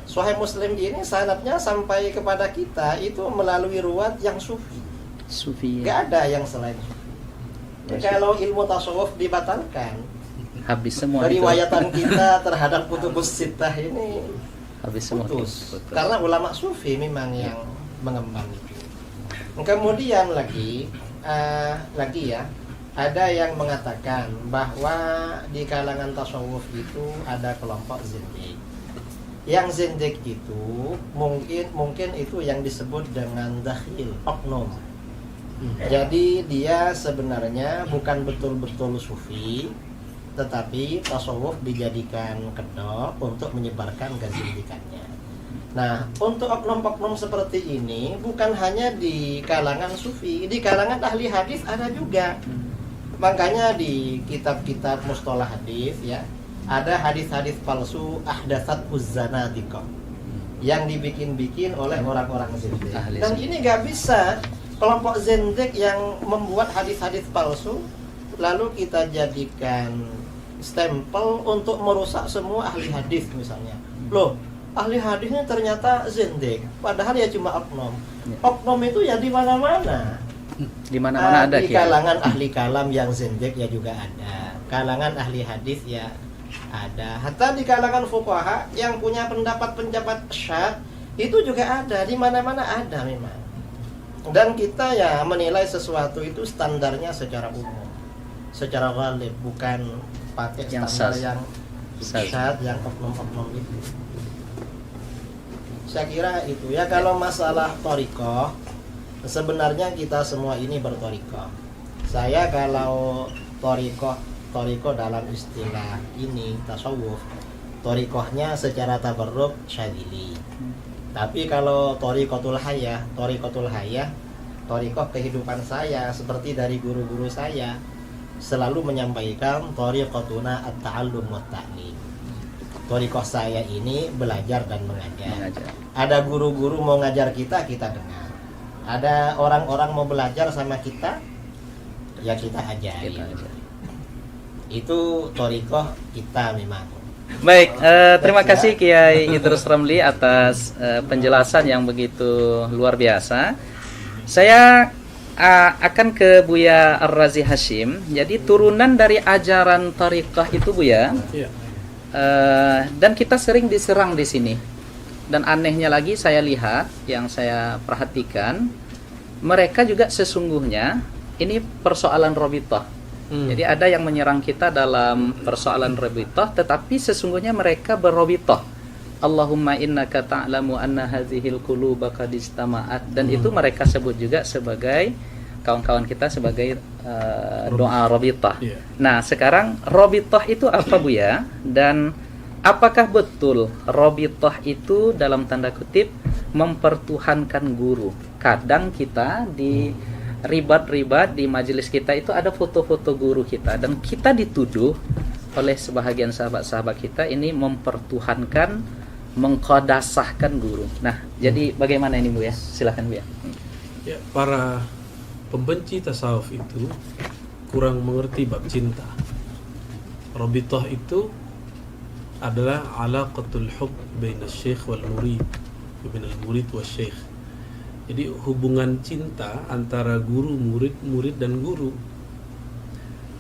Sahih Muslim ini sanadnya sampai kepada kita itu melalui ruwat yang sufi. Gak ada yang selain sufi. Kalau ilmu tasawuf dibatalkan, habis semua riwayatan kita terhadap kutubus sittah ini habis semua putus. Karena ulama sufi memang yang mengemban itu. Kemudian lagi ya, ada yang mengatakan bahwa di kalangan tasawuf itu ada kelompok zindik. Yang zindik itu mungkin itu yang disebut dengan dakhil, oknum. Jadi dia sebenarnya bukan betul-betul sufi, tetapi tasawuf dijadikan kedok untuk menyebarkan kezindikannya. Nah, untuk oknum-oknum seperti ini bukan hanya di kalangan sufi, di kalangan ahli hadis ada juga. Makanya di kitab-kitab mustalah hadis ya, ada hadis-hadis palsu ahdatsat uzzanadiqah yang dibikin-bikin oleh orang-orang zindik. Dan ini nggak bisa kelompok zindik yang membuat hadis-hadis palsu lalu kita jadikan stempel untuk merusak semua ahli hadis misalnya. Loh, ahli hadisnya ternyata zindik, padahal ya cuma oknum. Oknum itu ya di mana-mana. Di mana-mana ada. Di kalangan ahli kalam yang zindik ya juga ada. Kalangan ahli hadis ya ada. Hatta di kalangan fuqaha yang punya pendapat syadz itu juga ada. Di mana-mana ada memang. Dan kita ya menilai sesuatu itu standarnya secara umum, secara ghalib, bukan pakai yang standar yang syadz, yang oknum-oknum itu. Saya kira itu ya. Kalau masalah thariqah, sebenarnya kita semua ini berthariqah. Saya kalau thariqah dalam istilah ini tasawuf, thariqahnya secara tabarruk syadzili. Tapi kalau thariqatul hayah, thariqah kehidupan saya seperti dari guru-guru saya selalu menyampaikan thariqatuna at-ta'allum wa ta'lim. Thariqah saya ini belajar dan mengajar. Ada guru-guru mau ngajar kita dengar. Ada orang-orang mau belajar sama kita, ya kita ajari. Itu thariqah kita memang. Baik, terima kasih Kiai Idrus Ramli atas penjelasan yang begitu luar biasa. Saya akan ke Buya Ar-Razi Hashim. Jadi turunan dari ajaran thariqah itu Buya. Dan kita sering diserang di sini. Dan anehnya lagi saya lihat, yang saya perhatikan, mereka juga sesungguhnya ini persoalan robitoh. Jadi ada yang menyerang kita dalam persoalan robitoh, tetapi sesungguhnya mereka berrobitoh. Allahumma innaka ta'lamu anna hadhil quluba qad istama'at. Dan itu mereka sebut juga sebagai, kawan-kawan kita sebagai doa robitoh. Nah sekarang robitoh itu apa Buya? Dan apakah betul robitoh itu dalam tanda kutip mempertuhankan guru? Kadang kita di ribat-ribat di majelis kita itu ada foto-foto guru kita, dan kita dituduh oleh sebahagian sahabat-sahabat kita ini mempertuhankan, mengqadasahkan guru. Nah, jadi bagaimana ini Bu ya? Silakan Bu ya. Ya, para pembenci tasawuf itu kurang mengerti bab cinta. Rabithah itu adalah alaqatul hub baina syekh wal murid, baina al-murid wa syekh. Jadi hubungan cinta antara guru, murid dan guru.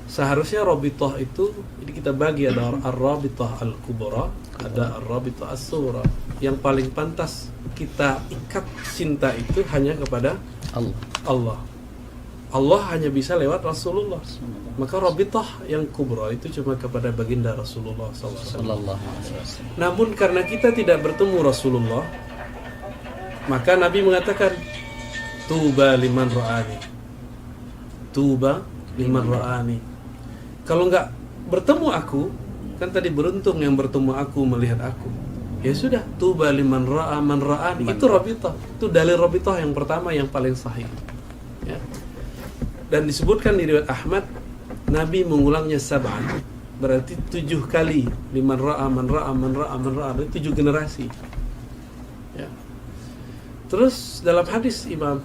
Seharusnya rabithah itu, jadi kita bagi ada ar-rabithah al-kubra, ada ar-rabithah as-sughra. Yang paling pantas kita ikat cinta itu hanya kepada Allah. Allah hanya bisa lewat Rasulullah. Maka rabithah yang kubra itu cuma kepada baginda Rasulullah SAW. Namun karena kita tidak bertemu Rasulullah, maka Nabi mengatakan, tuba liman ra'ani. Tuba liman ra'ani. Kalau enggak bertemu aku, kan tadi beruntung yang bertemu aku melihat aku. Ya sudah, tuba liman ra'a man ra'ani. Itu rabithah. Itu dalil rabithah yang pertama yang paling sahih. Ya. Dan disebutkan di riwayat Ahmad, Nabi mengulangnya sab'an. Berarti 7 kali. Liman ra'a man ra'a man ra'a man ra'a. Berarti 7 generasi. Ya. Terus dalam hadis Imam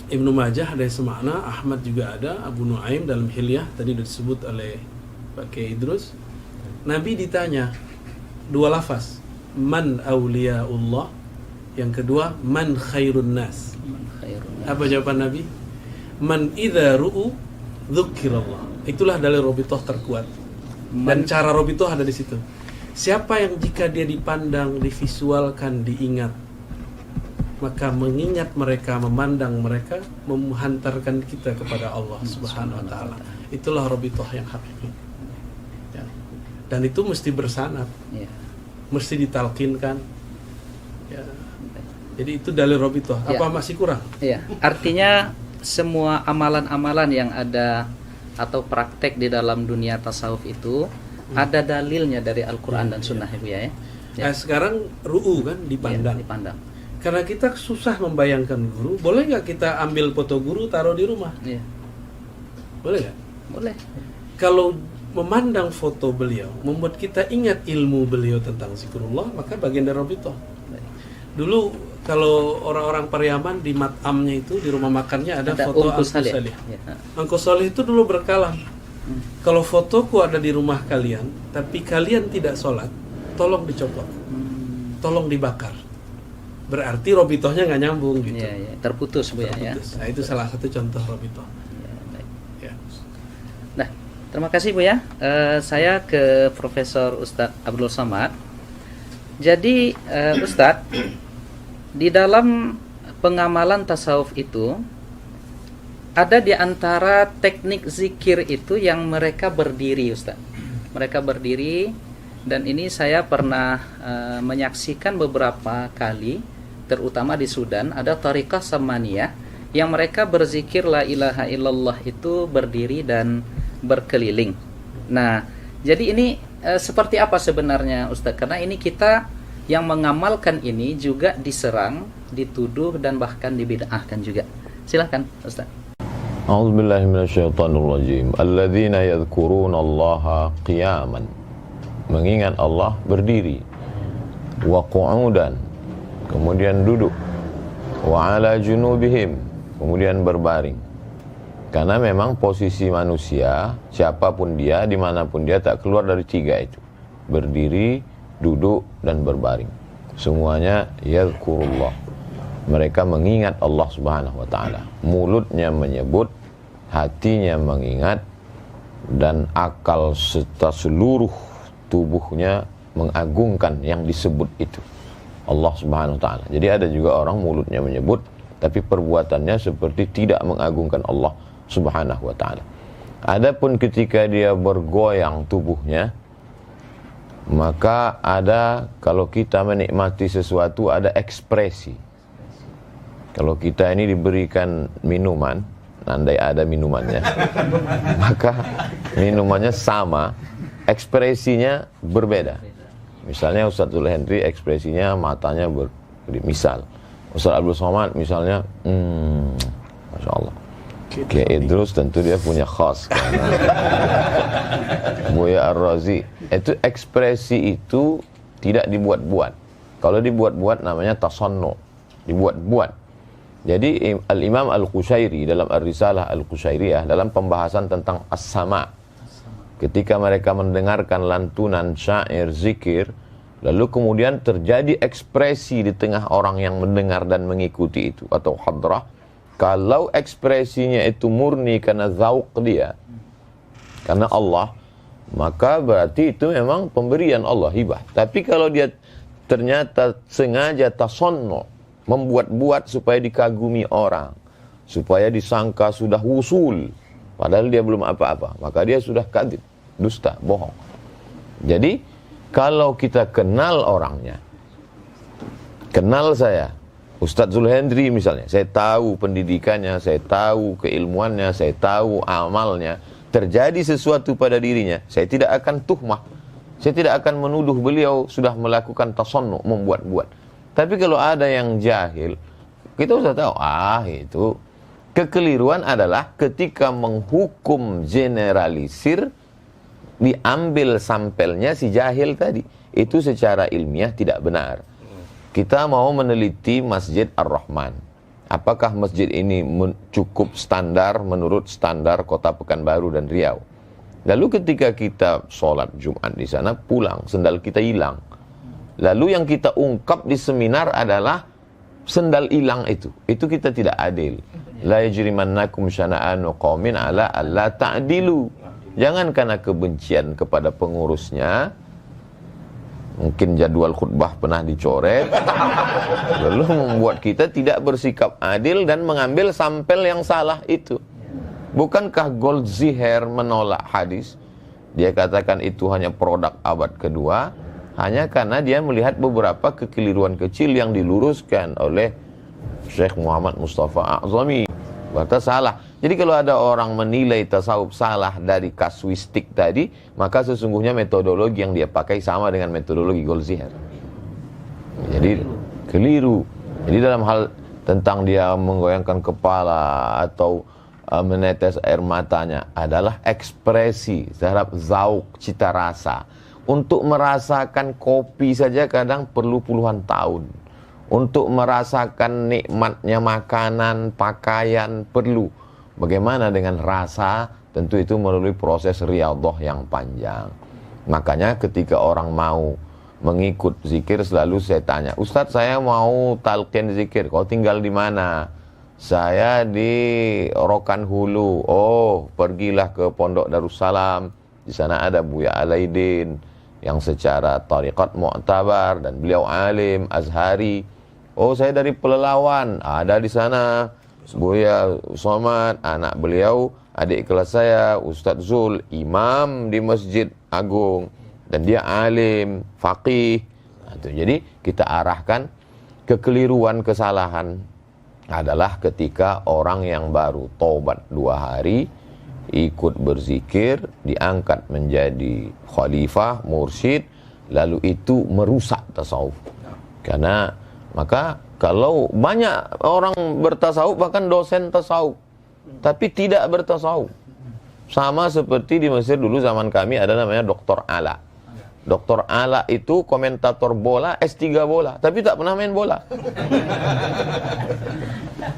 Ibnu Majah ada yang semakna, Ahmad juga ada, Abu Nuaim dalam Hilyah tadi sudah disebut oleh Pak Kiai Idrus. Nabi ditanya 2 lafaz, man awliyaullah, yang kedua man khairun nas. Apa jawaban Nabi? Man idza ru'u dzukirallah. Itulah dalil rabithah terkuat. Dan cara rabithah ada di situ. Siapa yang jika dia dipandang, divisualkan, diingat, maka mengingat mereka, memandang mereka, menghantarkan kita kepada Allah Subhanahu wa taala. Itulah rabithah yang hakiki. Ya. Dan itu mesti bersanad. Ya. Mesti ditalkinkan. Ya. Jadi itu dalil rabithah. Apa masih kurang? Iya. Artinya semua amalan-amalan yang ada atau praktek di dalam dunia tasawuf itu ada dalilnya dari Al-Qur'an dan Sunnah ya. Nah, sekarang ru'u kan dipandang. Ya, dipandang. Karena kita susah membayangkan guru, boleh nggak kita ambil foto guru taruh di rumah? Iya. Boleh nggak? Boleh. Kalau memandang foto beliau membuat kita ingat ilmu beliau tentang zikrullah, maka bagian dari rabithah. Dulu kalau orang-orang Pariaman di mat'amnya itu, di rumah makannya ada foto Angku Salih. Angku Salih itu dulu berkalam. Kalau fotoku ada di rumah kalian, tapi kalian tidak sholat, tolong dicopot, tolong dibakar. Berarti rabithahnya nggak nyambung gitu. Ya, terputus Bu ya. Nah, itu salah satu contoh rabithah. Ya. Nah, terima kasih Bu ya. Saya ke Profesor Ustadz Abdul Somad. Jadi Ustadz, di dalam pengamalan tasawuf itu ada di antara teknik zikir itu yang mereka berdiri Ustadz. Mereka berdiri, dan ini saya pernah menyaksikan beberapa kali, terutama di Sudan ada tariqah samaniyah yang mereka berzikir la ilaha illallah itu berdiri dan berkeliling. Nah, jadi ini seperti apa sebenarnya Ustaz? Karena ini kita yang mengamalkan ini juga diserang, dituduh dan bahkan dibid'ahkan juga. Silakan Ustaz. A'udzubillahi minasyaitonirrajim. Alladzina yadhkurunallaha qiyaman. Mengingat Allah berdiri. Wa qu'udan, kemudian duduk, wa ala junubihim, kemudian berbaring. Karena memang posisi manusia, siapapun dia, dimanapun dia, tak keluar dari 3 itu. Berdiri, duduk, dan berbaring. Semuanya yadhkurullah. Mereka mengingat Allah Subhanahu wa ta'ala. Mulutnya menyebut, hatinya mengingat, dan akal serta seluruh tubuhnya mengagungkan yang disebut itu, Allah Subhanahu wa ta'ala. Jadi ada juga orang mulutnya menyebut, tapi perbuatannya seperti tidak mengagungkan Allah Subhanahu wa ta'ala. Adapun ketika dia bergoyang tubuhnya, maka ada, kalau kita menikmati sesuatu, ada ekspresi. Kalau kita ini diberikan minuman, andai ada minumannya, maka minumannya sama, ekspresinya berbeda. Misalnya Ustadz Zul Hendri ekspresinya matanya misal Ustadz Abdul Somad misalnya Masya Allah. Kiai Idrus tentu dia punya khas karena Buya Ar-Razi itu ekspresi itu tidak dibuat-buat. Kalau dibuat-buat namanya tasannu, dibuat-buat. Jadi Al-Imam Al-Qushairi dalam Ar-Risalah Al-Qushairiyah dalam pembahasan tentang as-sama, ketika mereka mendengarkan lantunan syair zikir, lalu kemudian terjadi ekspresi di tengah orang yang mendengar dan mengikuti itu atau hadrah. Kalau ekspresinya itu murni karena zauq dia, karena Allah, maka berarti itu memang pemberian Allah, hibah. Tapi kalau dia ternyata sengaja tasannu, membuat-buat supaya dikagumi orang, supaya disangka sudah wusul, padahal dia belum apa-apa, maka dia sudah kadzib, dusta, bohong. Jadi kalau kita kenal orangnya, kenal saya Ustadz Zulhendri misalnya, saya tahu pendidikannya, saya tahu keilmuannya, saya tahu amalnya, terjadi sesuatu pada dirinya, saya tidak akan tuhmah, saya tidak akan menuduh beliau sudah melakukan tasannu, membuat-buat. Tapi kalau ada yang jahil, kita sudah tahu, itu kekeliruan adalah ketika menghukum generalisir, diambil sampelnya si jahil tadi. Itu secara ilmiah tidak benar. Kita mau meneliti Masjid Ar-Rahman. Apakah masjid ini cukup standar menurut standar Kota Pekanbaru dan Riau? Lalu ketika kita sholat Jumat di sana, pulang, sendal kita hilang. Lalu yang kita ungkap di seminar adalah sendal hilang itu. Itu kita tidak adil. La yajrimannakum syana'anu qaumin ala alla ta'dilu. Jangan karena kebencian kepada pengurusnya, mungkin jadwal khutbah pernah dicoret, lalu membuat kita tidak bersikap adil dan mengambil sampel yang salah itu. Bukankah Goldziher menolak hadis? Dia katakan itu hanya produk abad kedua, hanya karena dia melihat beberapa kekeliruan kecil yang diluruskan oleh Syekh Muhammad Mustafa A'zami. Berarti salah. Jadi kalau ada orang menilai tasawuf salah dari kasuistik tadi, maka sesungguhnya metodologi yang dia pakai sama dengan metodologi Goldziher. Jadi keliru. Jadi dalam hal tentang dia menggoyangkan kepala atau menetes air matanya adalah ekspresi terhadap zauk, cita rasa. Untuk merasakan kopi saja kadang perlu puluhan tahun. Untuk merasakan nikmatnya makanan, pakaian perlu. Bagaimana dengan rasa? Tentu itu melalui proses riyadhah yang panjang. Makanya ketika orang mau mengikut zikir, selalu saya tanya, Ustadz saya mau talqin zikir, kau tinggal di mana? Saya di Rokan Hulu. Oh, pergilah ke Pondok Darussalam. Di sana ada Buya Alaidin yang secara tariqat mu'tabar dan beliau alim Azhari. Oh, saya dari Pelelawan, ada di sana Buya Somad, anak beliau, adik kelas saya, Ustadz Zul, imam di Masjid Agung, dan dia alim, faqih. Jadi kita arahkan kekeliruan, kesalahan adalah ketika orang yang baru tobat 2 hari, ikut berzikir, diangkat menjadi khalifah, mursyid, lalu itu merusak tasawuf. Karena maka kalau banyak orang bertasawuf, bahkan dosen tasawuf, tapi tidak bertasawuf. Sama seperti di Mesir dulu zaman kami ada namanya Dr. Ala. Dr. Ala itu komentator bola, S3 bola, tapi tak pernah main bola.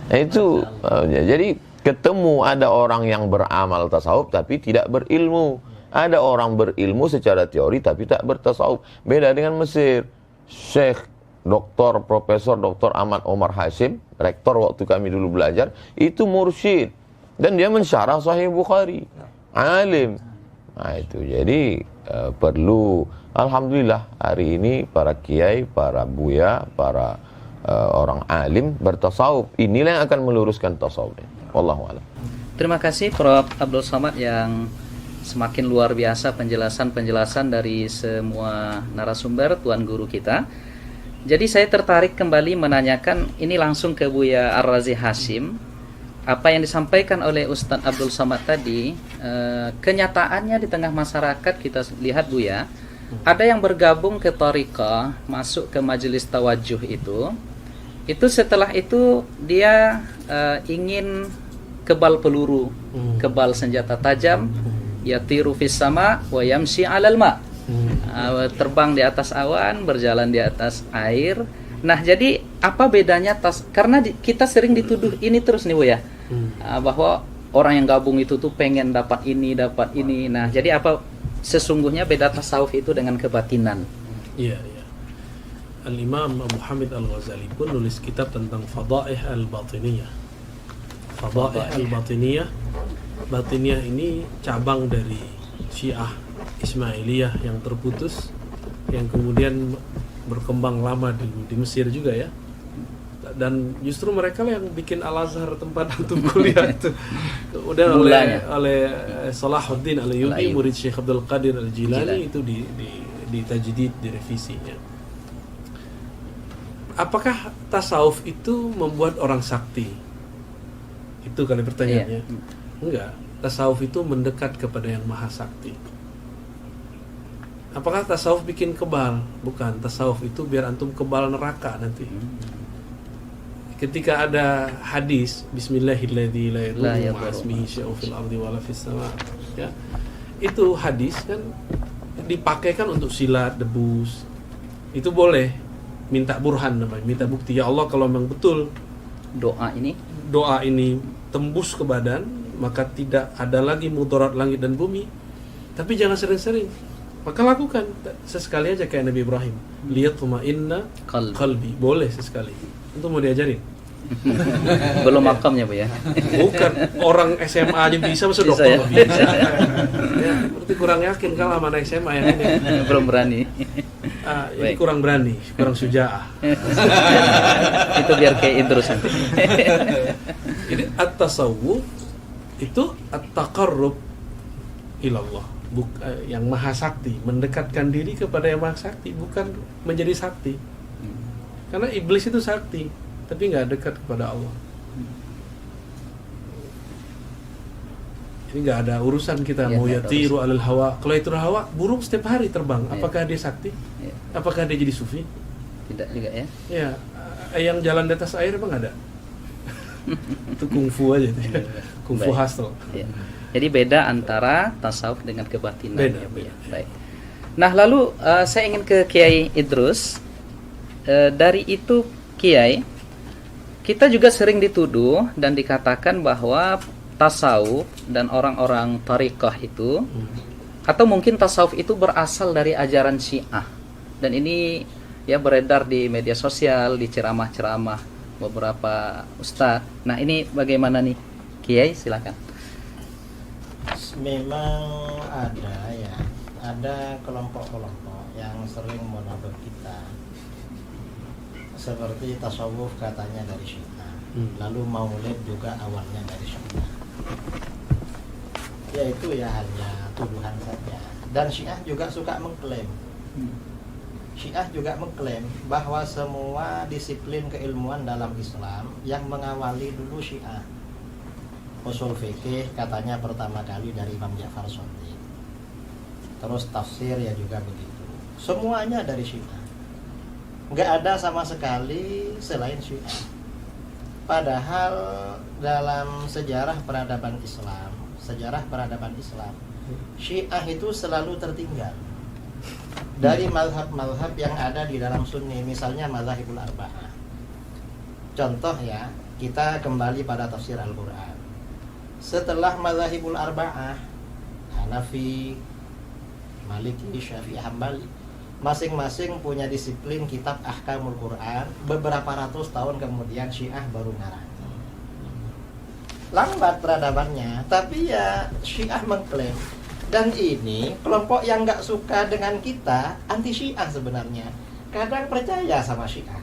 Itu jadi ketemu ada orang yang beramal tasawuf tapi tidak berilmu. Ada orang berilmu secara teori tapi tak bertasawuf. Beda dengan Mesir. Syekh Dr. Profesor Dr. Ahmad Omar Hashim, rektor waktu kami dulu belajar, itu mursyid dan dia mensyarah Sahih Bukhari, alim. Nah itu jadi perlu, alhamdulillah hari ini para kiai, para buya, para orang alim bertasawuf. Inilah yang akan meluruskan tasawuf. Wallahu a'lam. Terima kasih Prof. Abdul Somad yang semakin luar biasa penjelasan-penjelasan dari semua narasumber, tuan guru kita. Jadi saya tertarik kembali menanyakan ini langsung ke Buya Ar-Razi Hashim. Apa yang disampaikan oleh Ustadz Abdul Somad tadi, kenyataannya di tengah masyarakat kita lihat Buya, ada yang bergabung ke thariqah, masuk ke majelis tawajuh itu setelah itu dia ingin kebal peluru, kebal senjata tajam, yatiru fis sama wa yamshi 'alal ma. Terbang di atas awan, berjalan di atas air. Nah, jadi apa bedanya karena kita sering dituduh ini terus nih Bu ya. Bahwa orang yang gabung itu tuh pengen dapat ini. Nah, jadi apa sesungguhnya beda tasawuf itu dengan kebatinan? Iya. Al-Imam Muhammad Al-Ghazali pun nulis kitab tentang Fadaih Al-Batiniyah. Fadaih Al-Batiniyah. Batiniyah ini cabang dari Syiah Ismailiyah yang terputus, yang kemudian berkembang lama di Mesir juga ya. Dan justru mereka lah yang bikin Al-Azhar tempat antum kuliah itu. Udah oleh Salahuddin Al-Ayyubi, murid Syekh Abdul Qadir Al-Jilani, itu di tajdid, direvisinya. Apakah tasawuf itu membuat orang sakti? Itu kali pertanyaannya. Enggak, tasawuf itu mendekat kepada yang maha sakti. Apakah tasawuf bikin kebal? Bukan, tasawuf itu biar antum kebal neraka nanti. Ketika ada hadis Bismillahirrahmanirrahim la yadurru ma'asmihi syai'un fil ardi wala fis sama, ya. Itu hadis kan dipakai kan untuk silat, debus. Itu boleh. Minta burhan namanya, minta bukti. Ya Allah, kalau memang betul doa ini tembus ke badan, maka tidak ada lagi mudarat langit dan bumi. Tapi jangan sering-sering. Maka lakukan sesekali aja kayak Nabi Ibrahim. Liyatma'inna qalbi. Boleh sesekali. Itu mau diajarin? Belum makamnya Bu ya. Bukan, orang SMA aja bisa, masa dokter nggak bisa. Ya, berarti kurang yakin kalau sama anak SMA yang ini. Belum berani. Ini kurang berani, kurang syuja'ah. Itu biar kayak Idrus nanti. Jadi at-tasawuf itu at-taqarrub ilallah, yang maha sakti, mendekatkan diri kepada yang maha sakti, bukan menjadi sakti. Karena iblis itu sakti, tapi nggak dekat kepada Allah. Ini nggak ada urusan kita mau yatiru alal hawa. Kalau itu hawa, burung setiap hari terbang. Apakah dia sakti? Apakah dia jadi sufi? Tidak juga ya. Ya, yang jalan di atas air emang ada. Itu kungfu aja, kungfu hustle. Ya. Jadi beda antara tasawuf dengan kebatinan. Beda. Baik. Nah, lalu saya ingin ke Kiai Idrus. Dari itu Kiai, kita juga sering dituduh dan dikatakan bahwa tasawuf dan orang-orang tariqah itu, atau mungkin tasawuf itu berasal dari ajaran Syiah. Dan ini ya beredar di media sosial, di ceramah-ceramah beberapa ustaz. Nah, ini bagaimana nih Kiai, silakan. Memang ada kelompok-kelompok yang sering menuduh kita seperti tasawuf katanya dari Syiah, lalu maulid juga awalnya dari Syiah. Ya itu ya hanya tuduhan saja. Dan Syiah juga suka mengklaim. Syiah juga mengklaim bahwa semua disiplin keilmuan dalam Islam yang mengawali dulu Syiah. Usul fikih katanya pertama kali dari Imam Ja'far Shadiq. Terus tafsir ya juga begitu. Semuanya dari Syiah. Nggak ada sama sekali selain Syiah. Padahal dalam sejarah peradaban Islam, Syiah itu selalu tertinggal dari mazhab-mazhab yang ada di dalam Sunni, misalnya mazhabul arba'ah. Contoh ya, kita kembali pada tafsir Al-Quran. Setelah mazhabul arba'ah, Hanafi, Maliki, Syafi'i, Hambali, masing-masing punya disiplin kitab Ahkamul Quran. Beberapa ratus tahun kemudian Syiah baru ngarang. Lambat peradabannya, tapi ya Syiah mengklaim. Dan ini kelompok yang nggak suka dengan kita, anti Syiah sebenarnya. Kadang percaya sama Syiah.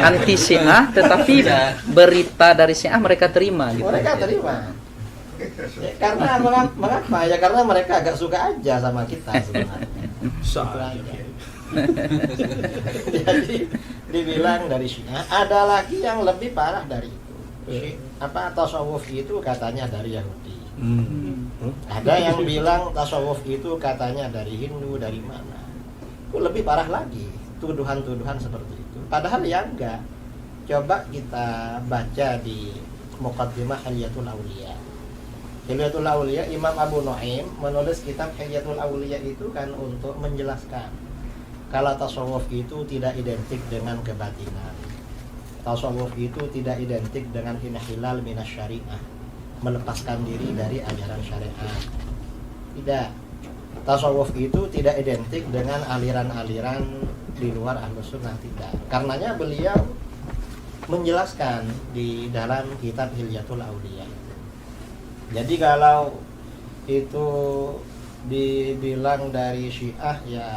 Anti Syiah, tetapi berita dari Syiah mereka terima gitu. Mereka terima. Ya, karena mengapa? Ya karena mereka agak suka aja sama kita sebenarnya. Jadi dibilang dari Syiah. Ada lagi yang lebih parah dari itu. Tasawuf itu katanya dari Yahudi. Ada yang bilang tasawuf itu katanya dari Hindu, dari mana. Itu lebih parah lagi, tuduhan-tuduhan seperti itu. Padahal ya enggak. coba kita baca di Muqaddimah Hilyatul Auliya. Hilyatul Auliya, Imam Abu Nuaim menulis kitab Hilyatul Auliya itu kan untuk menjelaskan kalau tasawuf itu tidak identik dengan kebatinan. Tasawuf itu tidak identik dengan inhilal minas syariah, melepaskan diri dari ajaran syariat. Tidak. Tasawuf itu tidak identik dengan aliran-aliran di luar Ahlus Sunnah, tidak. Karenanya beliau menjelaskan di dalam kitab Hilyatul Auliya. Jadi kalau itu dibilang dari Syiah ya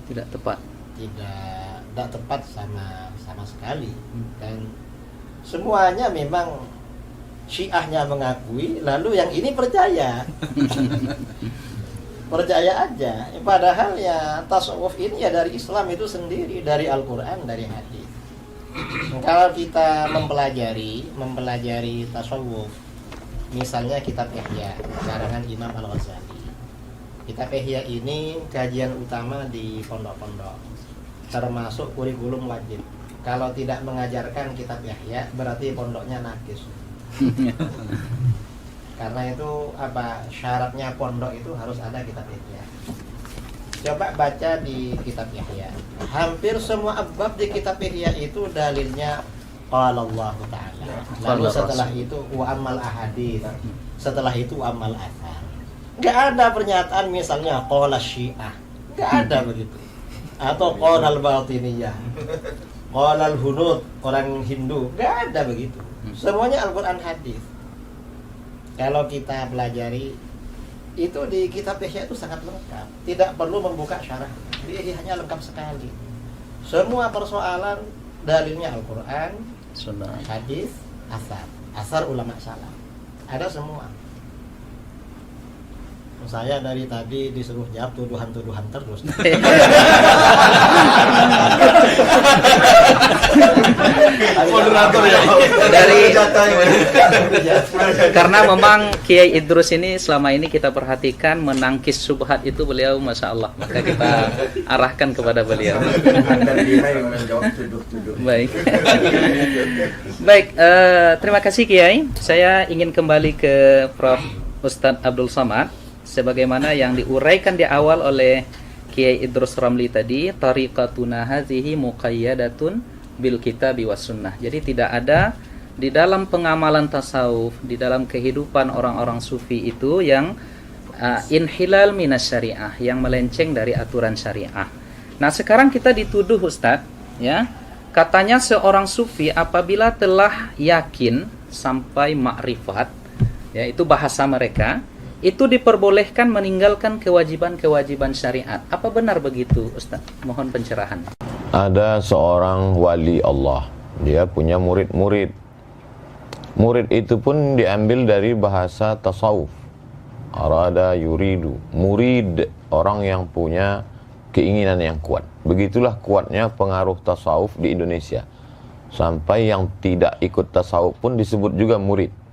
Tidak tepat. tidak tepat sama sekali. Dan semuanya memang Syiahnya mengakui, lalu yang ini percaya. Percaya aja. Padahal ya tasawuf ini ya dari Islam itu sendiri, dari Al-Quran, dari hadis. Kalau kita mempelajari tasawuf, misalnya kitab Ihya karangan Imam Al-Ghazali. Kitab Ihya ini kajian utama di pondok-pondok, termasuk kurikulum wajib. Kalau tidak mengajarkan kitab Ihya berarti pondoknya nakis. Karena itu syaratnya pondok itu harus ada kitab Ihya. Coba baca di kitab Ihya. Hampir semua abwab di kitab Ihya itu dalilnya qala Allah Ta'ala. Lalu setelah itu wa amal ahadits. Setelah itu amal athar. Enggak ada pernyataan misalnya qala Syiah. Enggak ada begitu. Atau qala al-Batiniyah. Qala al-Hunud, orang Hindu. Enggak ada begitu. Semuanya Al-Qur'an hadis. Kalau kita pelajari itu di kitab Ihya itu sangat lengkap, tidak perlu membuka syarah. Di Ihya lengkap sekali. Semua persoalan dalilnya Al-Quran, Sunnah, hadis, asar ulama salaf. Ada semua. Saya dari tadi disuruh jawab tuduhan-tuduhan terus. Moderator ya. Karena memang Kiai Idrus ini selama ini kita perhatikan menangkis subhat itu beliau Masya Allah, maka kita arahkan kepada beliau. Baik. Baik, terima kasih Kiai. Saya ingin kembali ke Prof. Ustadz Abdul Somad. Sebagaimana yang diuraikan di awal oleh Kiai Idrus Ramli tadi, tariqatuna hazihi muqayyadatun bil kitabi was sunnah. Jadi tidak ada di dalam pengamalan tasawuf, di dalam kehidupan orang-orang sufi itu yang inhilal minas syariah, yang melenceng dari aturan syariah. Nah, sekarang kita dituduh Ustadz, ya. Katanya seorang sufi apabila telah yakin sampai makrifat, ya itu bahasa mereka, itu diperbolehkan meninggalkan kewajiban-kewajiban syariat. Apa benar begitu, Ustaz? Mohon pencerahan. Ada seorang wali Allah, dia punya murid-murid. Murid itu pun diambil dari bahasa tasawuf. Arada yuridu, murid, orang yang punya keinginan yang kuat. Begitulah kuatnya pengaruh tasawuf di Indonesia. Sampai yang tidak ikut tasawuf pun disebut juga murid.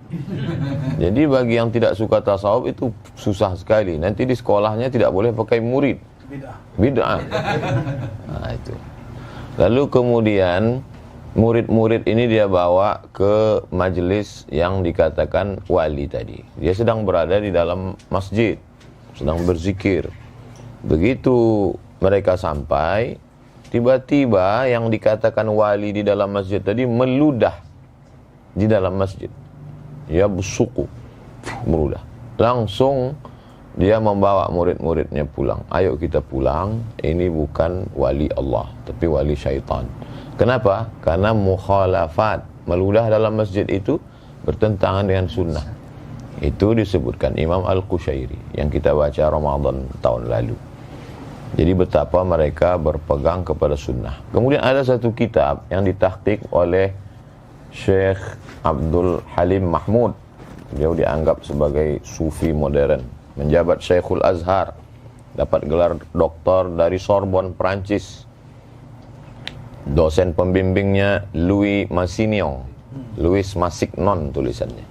Jadi bagi yang tidak suka tasawuf itu susah sekali. Nanti di sekolahnya tidak boleh pakai murid. Bid'ah. Nah, itu. Lalu kemudian murid-murid ini dia bawa ke majelis yang dikatakan wali tadi. Dia sedang berada di dalam masjid, sedang berzikir. Begitu mereka sampai, tiba-tiba yang dikatakan wali di dalam masjid tadi meludah di dalam masjid. Ya busuku, meludah. Langsung dia membawa murid-muridnya pulang. Ayo kita pulang, ini bukan wali Allah, tapi wali syaitan. Kenapa? Karena mukhalafat, meludah dalam masjid itu bertentangan dengan sunnah. Itu disebutkan Imam Al-Qushairi yang kita baca Ramadan tahun lalu. Jadi betapa mereka berpegang kepada sunnah. Kemudian ada satu kitab yang ditahqiq oleh Syekh Abdul Halim Mahmud. Dia dianggap sebagai sufi modern, menjabat Syekhul Azhar, dapat gelar doktor dari Sorbonne, Prancis. Dosen pembimbingnya Louis Massignon, Louis Massignon tulisannya.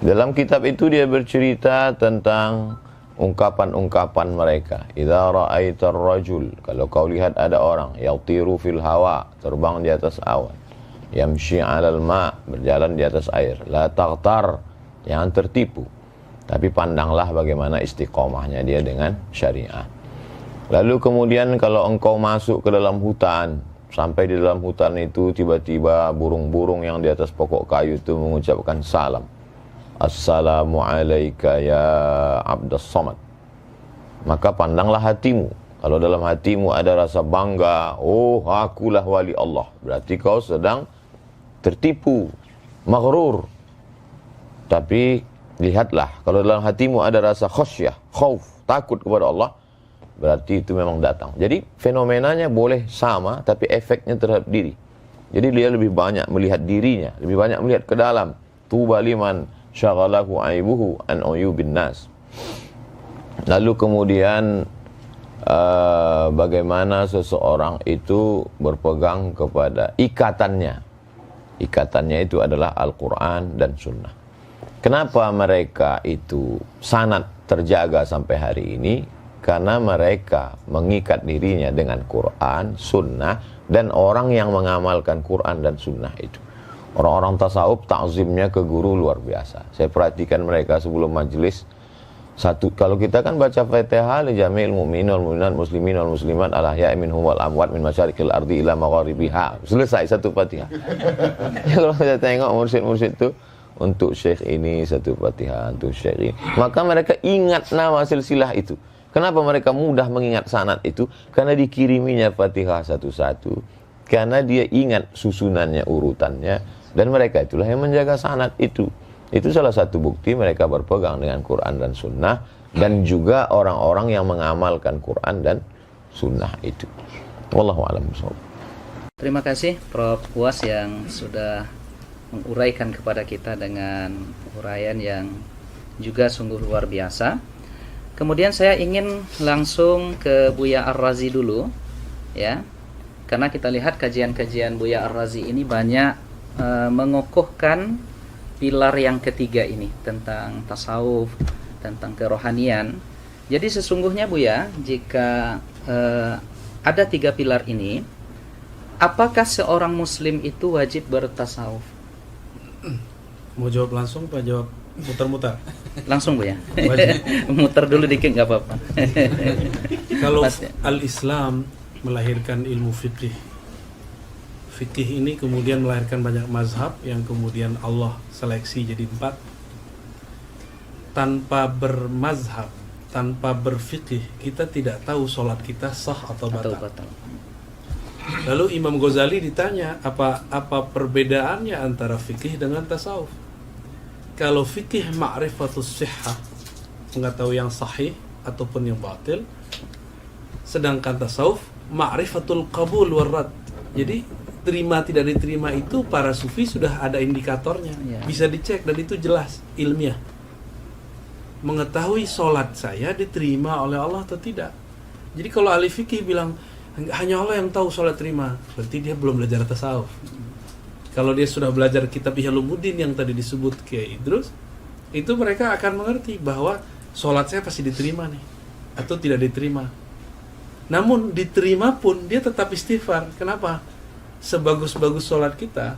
Dalam kitab itu dia bercerita tentang ungkapan-ungkapan mereka. Idza ra'aitar rajul, kalau kau lihat ada orang yatiru fil hawa, terbang di atas awan. Yamshi 'alal ma', berjalan di atas air. La taghtar, jangan tertipu. Tapi pandanglah bagaimana istiqomahnya dia dengan syariah. Lalu kemudian kalau engkau masuk ke dalam hutan, sampai di dalam hutan itu tiba-tiba burung-burung yang di atas pokok kayu itu mengucapkan salam. Assalamu alayka ya Abdus Samad. Maka pandanglah hatimu. Kalau dalam hatimu ada rasa bangga, oh akulah wali Allah, berarti kau sedang tertipu, maghrur. Tapi lihatlah, kalau dalam hatimu ada rasa khasyah, khauf, takut kepada Allah, berarti itu memang datang. Jadi fenomenanya boleh sama, tapi efeknya terhadap diri. Jadi dia lebih banyak melihat dirinya, lebih banyak melihat ke dalam. Tuba liman syaghalahu aibuhu an uyubin nas. Lalu kemudian bagaimana seseorang itu berpegang kepada ikatannya. Ikatannya itu adalah Al-Quran dan Sunnah. Kenapa mereka itu sanad terjaga sampai hari ini? Karena mereka mengikat dirinya dengan Quran, Sunnah, dan orang yang mengamalkan Quran dan Sunnah itu. Orang-orang tasawuf ta'zimnya ke guru luar biasa. Saya perhatikan mereka sebelum majelis. Kalau kita kan baca Fatihah li jami'il mu'minin wal mu'minat muslimin wal muslimat al ahya'i minhum wal amwat min masyariqil ardi ila magharibiha. Selesai satu Fatihah. Kalau kita tengok mursyid-mursyid itu, untuk syekh ini satu Fatihah, untuk syekh ini. Maka mereka ingat nama silsilah itu. Kenapa mereka mudah mengingat sanad itu? Karena dikiriminya Fatihah satu-satu. Karena dia ingat susunannya, urutannya. Dan mereka itulah yang menjaga sanad itu. Itu salah satu bukti mereka berpegang dengan Quran dan Sunnah. Dan juga orang-orang yang mengamalkan Quran dan Sunnah itu. Wallahu a'lam bishawab. Terima kasih Prof. Uwas yang sudah menguraikan kepada kita dengan uraian yang juga sungguh luar biasa. Kemudian saya ingin langsung ke Buya Ar-Razi dulu, ya, karena kita lihat kajian-kajian Buya Ar-Razi ini banyak mengokohkan pilar yang ketiga ini tentang tasawuf, tentang kerohanian. Jadi sesungguhnya Buya, jika ada 3 pilar ini, apakah seorang Muslim itu wajib bertasawuf? Mau jawab langsung Pak, jawab muter-muter? Langsung Bu ya. Wajib. Muter dulu dikit nggak apa-apa. Kalau Pas, ya. al-Islam melahirkan ilmu fikih. Fikih ini kemudian melahirkan banyak mazhab yang kemudian Allah seleksi jadi 4. Tanpa bermazhab, tanpa berfikih, kita tidak tahu sholat kita sah atau batal. Lalu Imam Ghazali ditanya apa perbedaannya antara fikih dengan tasawuf. Kalau fikih ma'rifatus sihhah, mengetahui yang sahih ataupun yang batil, sedangkan tasawuf ma'rifatul qabul warrad. Jadi terima tidak diterima itu para sufi sudah ada indikatornya, bisa dicek dan itu jelas ilmiah. Mengetahui sholat saya diterima oleh Allah atau tidak. Jadi kalau ahli fikih bilang hanya Allah yang tahu sholat terima, berarti dia belum belajar tasawuf. Kalau dia sudah belajar kitab Ihya Ulumuddin yang tadi disebut Kiai Idrus, itu mereka akan mengerti bahwa sholat saya pasti diterima nih, atau tidak diterima. Namun diterima pun dia tetap istighfar. Kenapa? Sebagus-bagus sholat kita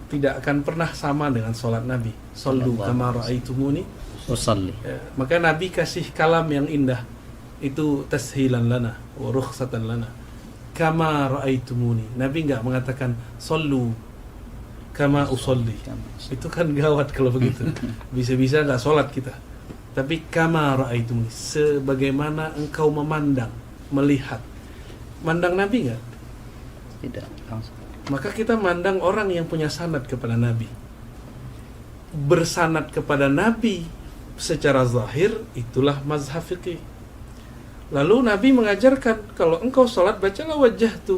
tidak akan pernah sama dengan sholat Nabi. Sallu kama ra'aitumuni usalli. Maka Nabi kasih kalam yang indah. Itu tashilan lana wa rukhsatan lana. Kama ra'aitumuni. Nabi enggak mengatakan sallu kama usolli. Itu kan gawat kalau begitu. Bisa-bisa enggak sholat kita. Tapi kama ra'aitumuni, sebagaimana engkau memandang, melihat. Mandang Nabi enggak? Tidak, langsung. Maka kita mandang orang yang punya sanad kepada Nabi. Bersanad kepada Nabi secara zahir, itulah mazhab fikih. Lalu Nabi mengajarkan, kalau engkau sholat, bacalah wajjahtu.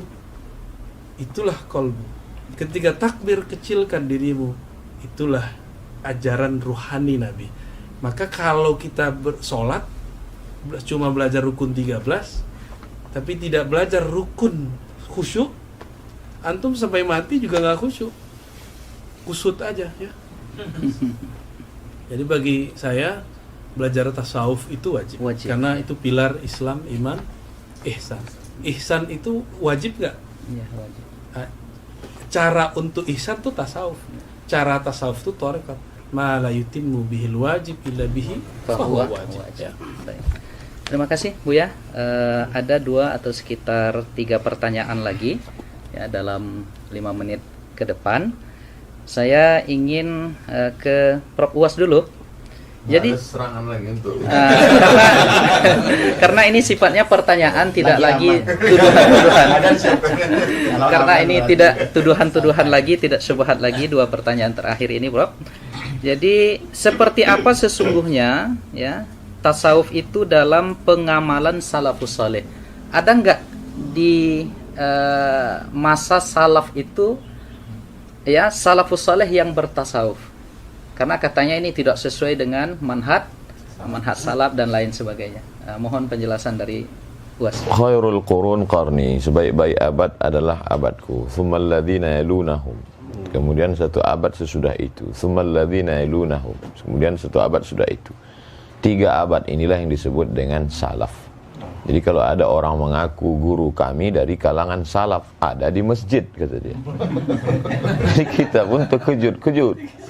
Itulah qalbu. Ketika takbir, kecilkan dirimu. Itulah ajaran ruhani Nabi. Maka kalau kita bersolat, cuma belajar rukun 13, tapi tidak belajar rukun khusyuk, antum sampai mati juga gak khusyuk. Kusut aja ya. Jadi bagi saya, belajar tasawuf itu wajib. Karena itu pilar Islam, iman, ihsan. Ihsan itu wajib gak? Iya, wajib. cara untuk ihsan tuh tasawuf. Cara tasawuf tuh tarekat. Ma la yutimmu bihil wajib illa bihi fahuwa wajib. Ya. Baik. Terima kasih Buya. Ada 2 atau sekitar 3 pertanyaan lagi ya dalam 5 menit ke depan. Saya ingin ke Prof. Uwas dulu. Jadi ada serangan lagi untuk karena ini sifatnya pertanyaan, tidak lagi tuduhan-tuduhan. Karena ini tidak tuduhan-tuduhan lagi, tidak syubhat lagi. 2 pertanyaan terakhir ini, Prof. Jadi seperti apa sesungguhnya ya tasawuf itu dalam pengamalan salafus saleh? Ada nggak di masa salaf itu ya salafus saleh yang bertasawuf? Karena katanya ini tidak sesuai dengan manhaj salaf dan lain sebagainya. Mohon penjelasan dari Uwas. Khairul qurun qarni, sebaik-baik abad adalah abadku. Tsummal ladzina yalunahum. Kemudian satu abad sesudah itu. Tsummal ladzina yalunahum. Kemudian satu abad sudah itu. 3 abad inilah yang disebut dengan salaf. Jadi kalau ada orang mengaku guru kami dari kalangan salaf, ada di masjid, kata dia. Jadi kita pun terkejut-kejut.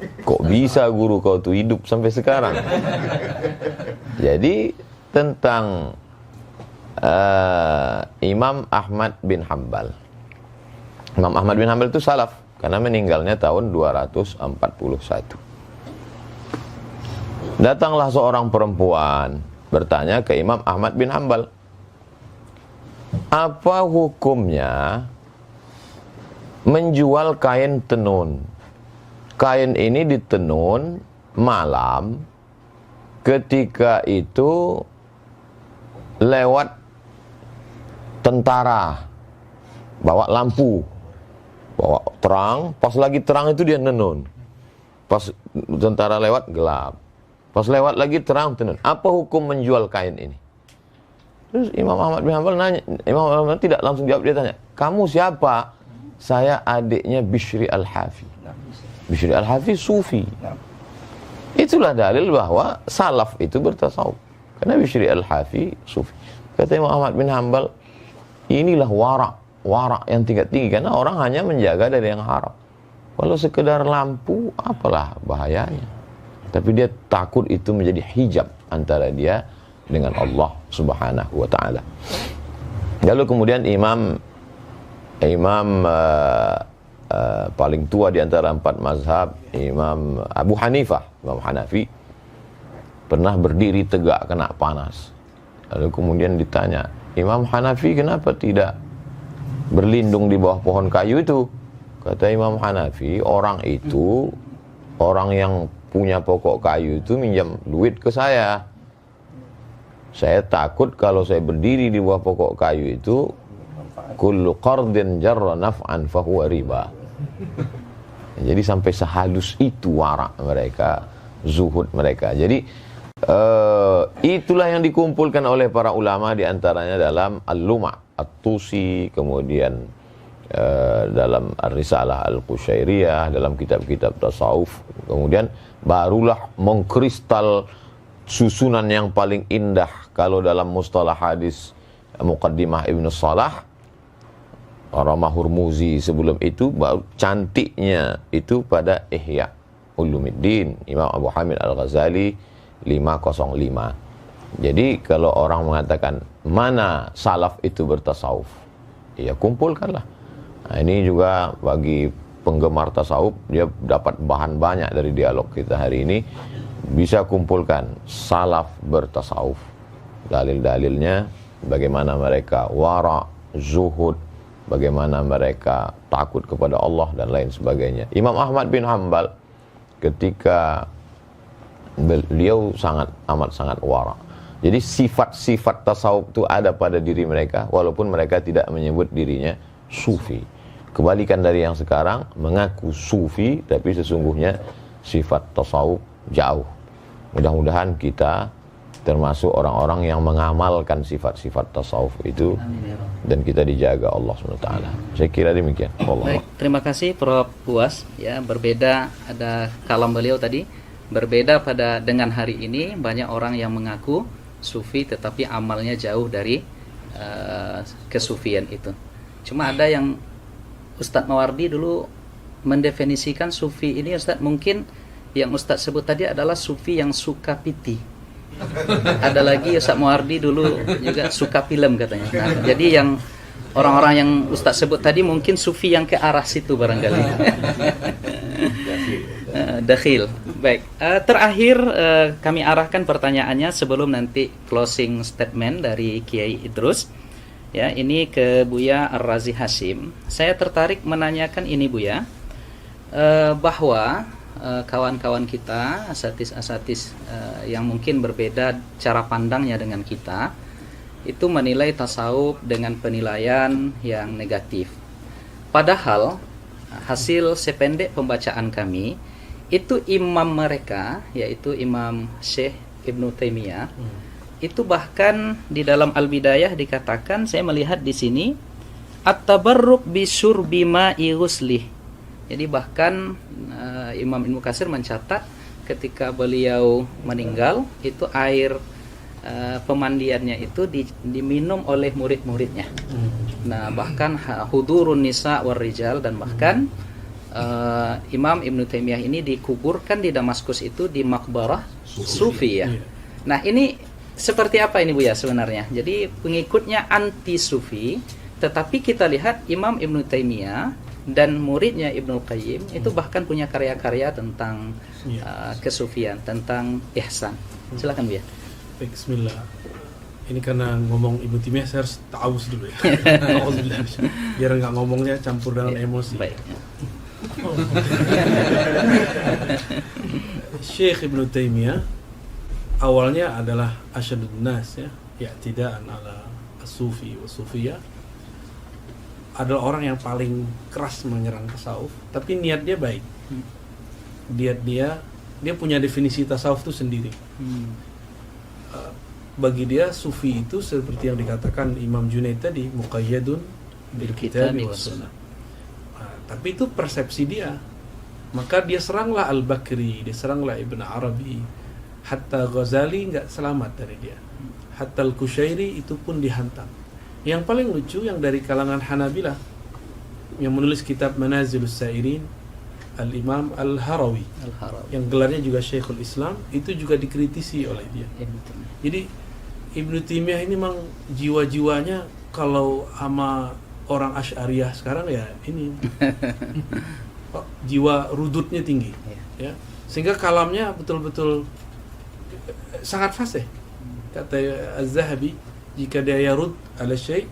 Kok bisa guru kau tuh hidup sampai sekarang? Jadi tentang Imam Ahmad bin Hanbal. Imam Ahmad bin Hanbal itu salaf karena meninggalnya tahun 241. Datanglah seorang perempuan bertanya ke Imam Ahmad bin Hanbal, apa hukumnya menjual kain tenun? Kain ini ditenun malam, ketika itu lewat tentara, bawa lampu, bawa terang, pas lagi terang itu dia nenun, pas tentara lewat gelap, pas lewat lagi terang tenun. Apa hukum menjual kain ini? Terus Imam Ahmad bin Hanbal nanya, Imam Ahmad tidak langsung jawab, dia tanya, kamu siapa? Saya adiknya Bishri Al-Hafi. Bishri Al-Hafi sufi. Itulah dalil bahwa salaf itu bertasawuf. Karena Bishri Al-Hafi sufi. Kata Imam Ahmad bin Hanbal, inilah warak yang tingkat tinggi. Karena orang hanya menjaga dari yang haram. Kalau sekedar lampu, apalah bahayanya. Tapi dia takut itu menjadi hijab antara dia dengan Allah Subhanahu wa ta'ala. Lalu kemudian Imam paling tua di antara 4 mazhab, Imam Abu Hanifah, Imam Hanafi, pernah berdiri tegak kena panas. Lalu kemudian ditanya, Imam Hanafi kenapa tidak berlindung di bawah pohon kayu itu? Kata Imam Hanafi, orang yang punya pokok kayu itu minjam duit ke saya. Saya takut kalau saya berdiri di bawah pokok kayu itu, kullu qardin jarra naf'an fahuwa riba. Jadi sampai sehalus itu warak mereka, zuhud mereka. Jadi itulah yang dikumpulkan oleh para ulama, diantaranya dalam Al-Luma' At-Tusi, kemudian dalam Ar-Risalah Al-Qushairiyah, dalam kitab-kitab tasawuf. Kemudian barulah mengkristal susunan yang paling indah kalau dalam mustalah hadis Muqaddimah Ibnu Salah, Ramah Hurmuzi sebelum itu, baru cantiknya itu pada Ihya Ulumuddin Imam Abu Hamid Al-Ghazali 505. Jadi kalau orang mengatakan mana salaf itu bertasawuf, ya kumpulkanlah. Nah, ini juga bagi penggemar tasawuf, dia dapat bahan banyak dari dialog kita hari ini. Bisa kumpulkan salaf bertasawuf, dalil-dalilnya, bagaimana mereka wara, zuhud, bagaimana mereka takut kepada Allah dan lain sebagainya. Imam Ahmad bin Hanbal ketika beliau amat sangat wara. Jadi sifat-sifat tasawuf itu ada pada diri mereka, walaupun mereka tidak menyebut dirinya sufi. Kebalikan dari yang sekarang, mengaku sufi tapi sesungguhnya sifat tasawuf jauh. Mudah-mudahan kita termasuk orang-orang yang mengamalkan sifat-sifat tasawuf itu, dan kita dijaga Allah SWT. Saya kira demikian. Allah. Baik, terima kasih Prof. Uwas. Ya, berbeda, ada kalam beliau tadi, berbeda dengan hari ini, banyak orang yang mengaku sufi tetapi amalnya jauh dari kesufian itu. Cuma ada yang Ustadz Mawardi dulu mendefinisikan sufi ini, Ustadz, mungkin yang Ustadz sebut tadi adalah sufi yang suka piti. Ada lagi Ustadz Mawardi dulu juga suka film katanya. Nah, jadi yang orang-orang yang Ustadz sebut tadi mungkin sufi yang ke arah situ barangkali. Dakhil. Baik. Terakhir kami arahkan pertanyaannya sebelum nanti closing statement dari Kiai Idrus. Ya, ini ke Buya Ar-Razi Hashim. Saya tertarik menanyakan ini, Buya, bahwa kawan-kawan kita, asatis-asatis yang mungkin berbeda cara pandangnya dengan kita, itu menilai tasawuf dengan penilaian yang negatif. Padahal hasil sependek pembacaan kami, itu imam mereka, yaitu Imam Syekh Ibnu Taimiyah, itu bahkan di dalam Al-Bidayah dikatakan, saya melihat di sini, at-tabarruk bisyurbi ma'i ghuslih. Jadi bahkan Imam Ibnu Katsir mencatat ketika beliau meninggal, itu air pemandiannya itu diminum oleh murid-muridnya. Nah, bahkan hudurun nisa war rijal, dan bahkan Imam Ibnu Taimiyah ini dikuburkan di Damaskus itu di makbarah sufi ya. Nah, ini seperti apa ini, Buya, sebenarnya? Jadi pengikutnya anti sufi, tetapi kita lihat Imam Ibnu Taimiyah dan muridnya Ibnu Qayyim itu bahkan punya karya-karya tentang kesufian, tentang ihsan. Silakan, Buya. Baik, bismillah. Ini karena ngomong Ibnu Taimiyah saya harus ta'awuz dulu ya. Biar nggak ngomongnya campur dengan emosi. Baik. Syekh Ibnu Taimiyah awalnya adalah asyadun nas ya, i'tidaan ala as-sufi wa sufiyah. Adalah orang yang paling keras menyerang tasawuf, tapi niat dia baik. Dia punya definisi tasawuf itu sendiri. Bagi dia sufi itu seperti yang dikatakan Imam Junaid tadi, muqayyadun bil kitab wa sunnah. Tapi itu persepsi dia. Maka dia seranglah Al-Bakri, dia seranglah Ibn Arabi, hatta Ghazali nggak selamat dari dia, hatta Al-Kushairi itu pun dihantam. Yang paling lucu yang dari kalangan Hanabilah yang menulis kitab Manazilus Sairin, Al-Imam Al-Harawi, yang gelarnya juga Syekhul Islam, itu juga dikritisi oleh dia. Jadi Ibnu Taimiyah ini memang jiwa-jiwanya kalau sama orang Asy'ariyah sekarang ya ini jiwa rudutnya tinggi ya. Sehingga kalamnya betul-betul sangat fasih. Kata Az-Zahabi, jika dia yarud ala syai'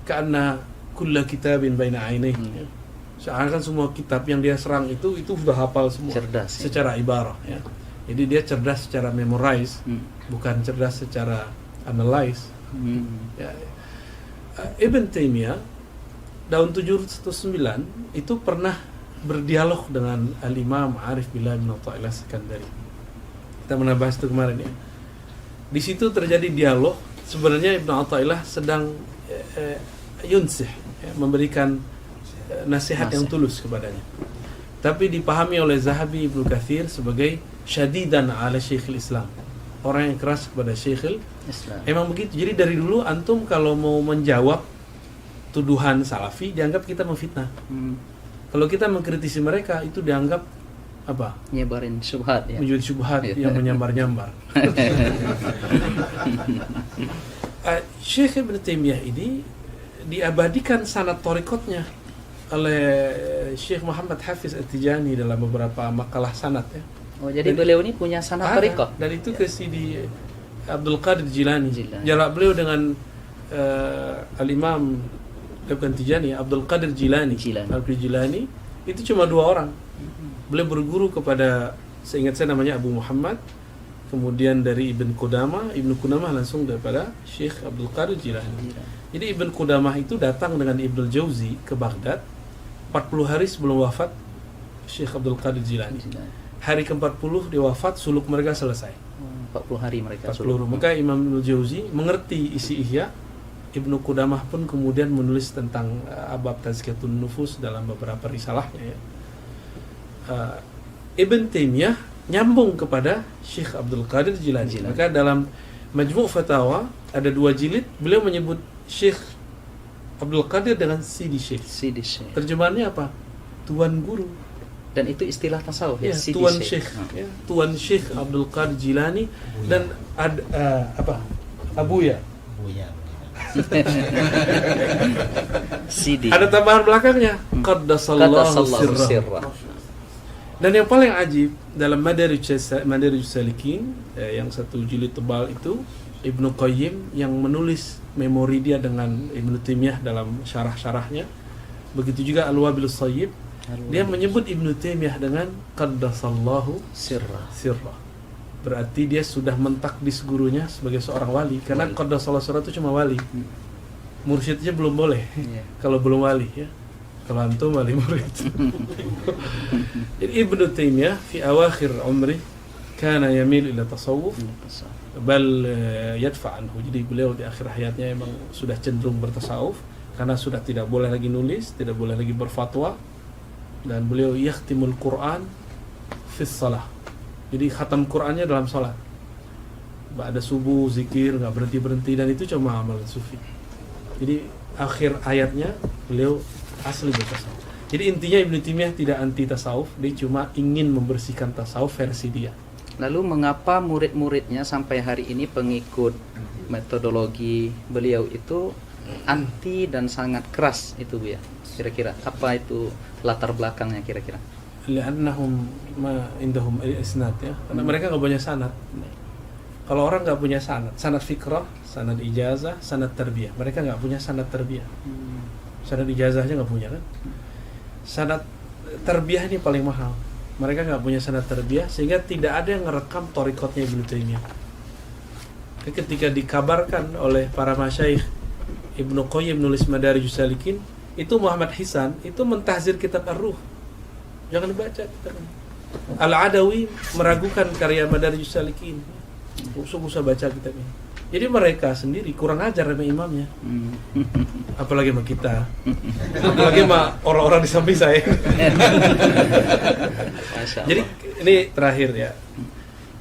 ka'anna kulla kitabin baina ainaihi. Seakan semua kitab yang dia serang itu sudah hafal semua. Cerdas, secara ibarah ya. Jadi dia cerdas secara memorize, bukan cerdas secara analyze. Ya. Ibn Taimiyah tahun 709 itu pernah berdialog dengan Al-Imam Arif Billah bin Athaillah Sekandari. Kita pernah bahas itu kemarin ya. Di situ terjadi dialog. Sebenarnya Ibn Athaillah sedang yunsih, ya, memberikan nasihat yang tulus kepadanya. Tapi dipahami oleh Zahabi Ibnu Katsir sebagai syadidan ala Syekhul Islam, orang yang keras kepada Syekhul Islam. Emang begitu. Jadi dari dulu antum kalau mau menjawab tuduhan salafi dianggap kita memfitnah. Kalau kita mengkritisi mereka itu dianggap apa? Nyebarin syubhat ya. Menjadi syubhat yang menyambar-nyambar. Syekh Ibn Taimiyah ini diabadikan sanad thariqatnya oleh Syekh Muhammad Hafiz At-Tijani dalam beberapa makalah sanad ya. Oh, jadi beliau ini punya sanad thariqah. Dan itu ke Sidi Abdul Qadir Jilani. Jarak beliau dengan Al-Imam bukan Tijani, Abdul Qadir Jilani. Abdul Jilani itu cuma 2 orang. Beliau berguru kepada, seingat saya namanya Abu Muhammad, kemudian dari Ibn Qudamah langsung daripada Syekh Abdul Qadir Jilani. Jadi Ibn Qudamah itu datang dengan Ibnul Jauzi ke Baghdad 40 hari sebelum wafat Syekh Abdul Qadir Jilani. Hari ke-40 dia wafat, suluk mereka selesai. 40 hari mereka 40 suluk. Maka Imam Ibnul Jauzi mengerti isi Ihya. Ibnu Qudamah pun kemudian menulis tentang abab Tazkiyatun Nufus dalam beberapa risalahnya ya. Ibn Taimiyah nyambung kepada Syekh Abdul Qadir Jilani. Maka dalam Majmu' Fatawa ada 2 jilid beliau menyebut Syekh Abdul Qadir dengan Sidi Syekh. Sidi Syekh. Terjemahannya apa? Tuan guru. Dan itu istilah tasawuf Ya, ya, Sidi Tuan Syekh. Syekh. Ya, Tuan Syekh Abdul Qadir Jilani dan Abuya. Buya. Sidi. Ada tambahan belakangnya. Qaddasallahu sirrah. sirrah. Dan yang paling ajib dalam Madarij Salikin yang satu jilid tebal itu, Ibnu Qayyim yang menulis memori dia dengan Ibnu Taimiyah dalam syarah-syarahnya. Begitu juga Al-Wabil Shayyib, dia menyebut Ibnu Taimiyah dengan Qaddasallahu Sirrah. sirrah. Berarti dia sudah mentakdis gurunya sebagai seorang wali, karena Qaddasallahu sirrah itu cuma wali. Mursyidnya belum boleh. Iya. Kalau belum wali ya. Kalau antum wali murid. Jadi Ibnu Taimiyah fi awakhir umri kana yamil ila tasawuf bal yadfa anhu. Jadi beliau di akhir hayatnya memang sudah cenderung bertasawuf karena sudah tidak boleh lagi nulis, tidak boleh lagi berfatwa, dan beliau yakhtimul Quran fi shalah. Jadi khatam Qurannya dalam salat. Ba'da subuh zikir enggak berhenti-berhenti, dan itu cuma amal sufi. Jadi akhir hayatnya beliau asli bertasawuf. Jadi intinya Ibnu Taimiyah tidak anti tasawuf, dia cuma ingin membersihkan tasawuf versi dia. Lalu mengapa murid-muridnya sampai hari ini pengikut metodologi beliau itu anti dan sangat keras itu Bu ya? Kira-kira apa itu latar belakangnya kira-kira? Li'annahum ma indahum isnad ya. Karena mereka enggak punya sanad. Kalau orang enggak punya sanad fikrah, sanad ijazah, sanad tarbiyah. Mereka enggak punya sanad tarbiyah. Sanad ijazahnya nggak punya kan? Sanad tarbiyah ini paling mahal. Mereka nggak punya sanad tarbiyah, sehingga tidak ada yang ngerekam thariqatnya Ibnu Taimiyah. Ketika dikabarkan oleh para masyayikh, Ibnu Qayyim nulis Madarijus Salikin, itu Muhammad Hisan itu mentahzir kitab Ar-Ruh. Jangan dibaca kitabnya. Al-Adawi meragukan karya Madarijus Salikin. Usah baca kitabnya. Jadi mereka sendiri kurang ajar sama imamnya. Apalagi sama kita. Apalagi sama orang-orang di samping saya. Jadi ini terakhir ya.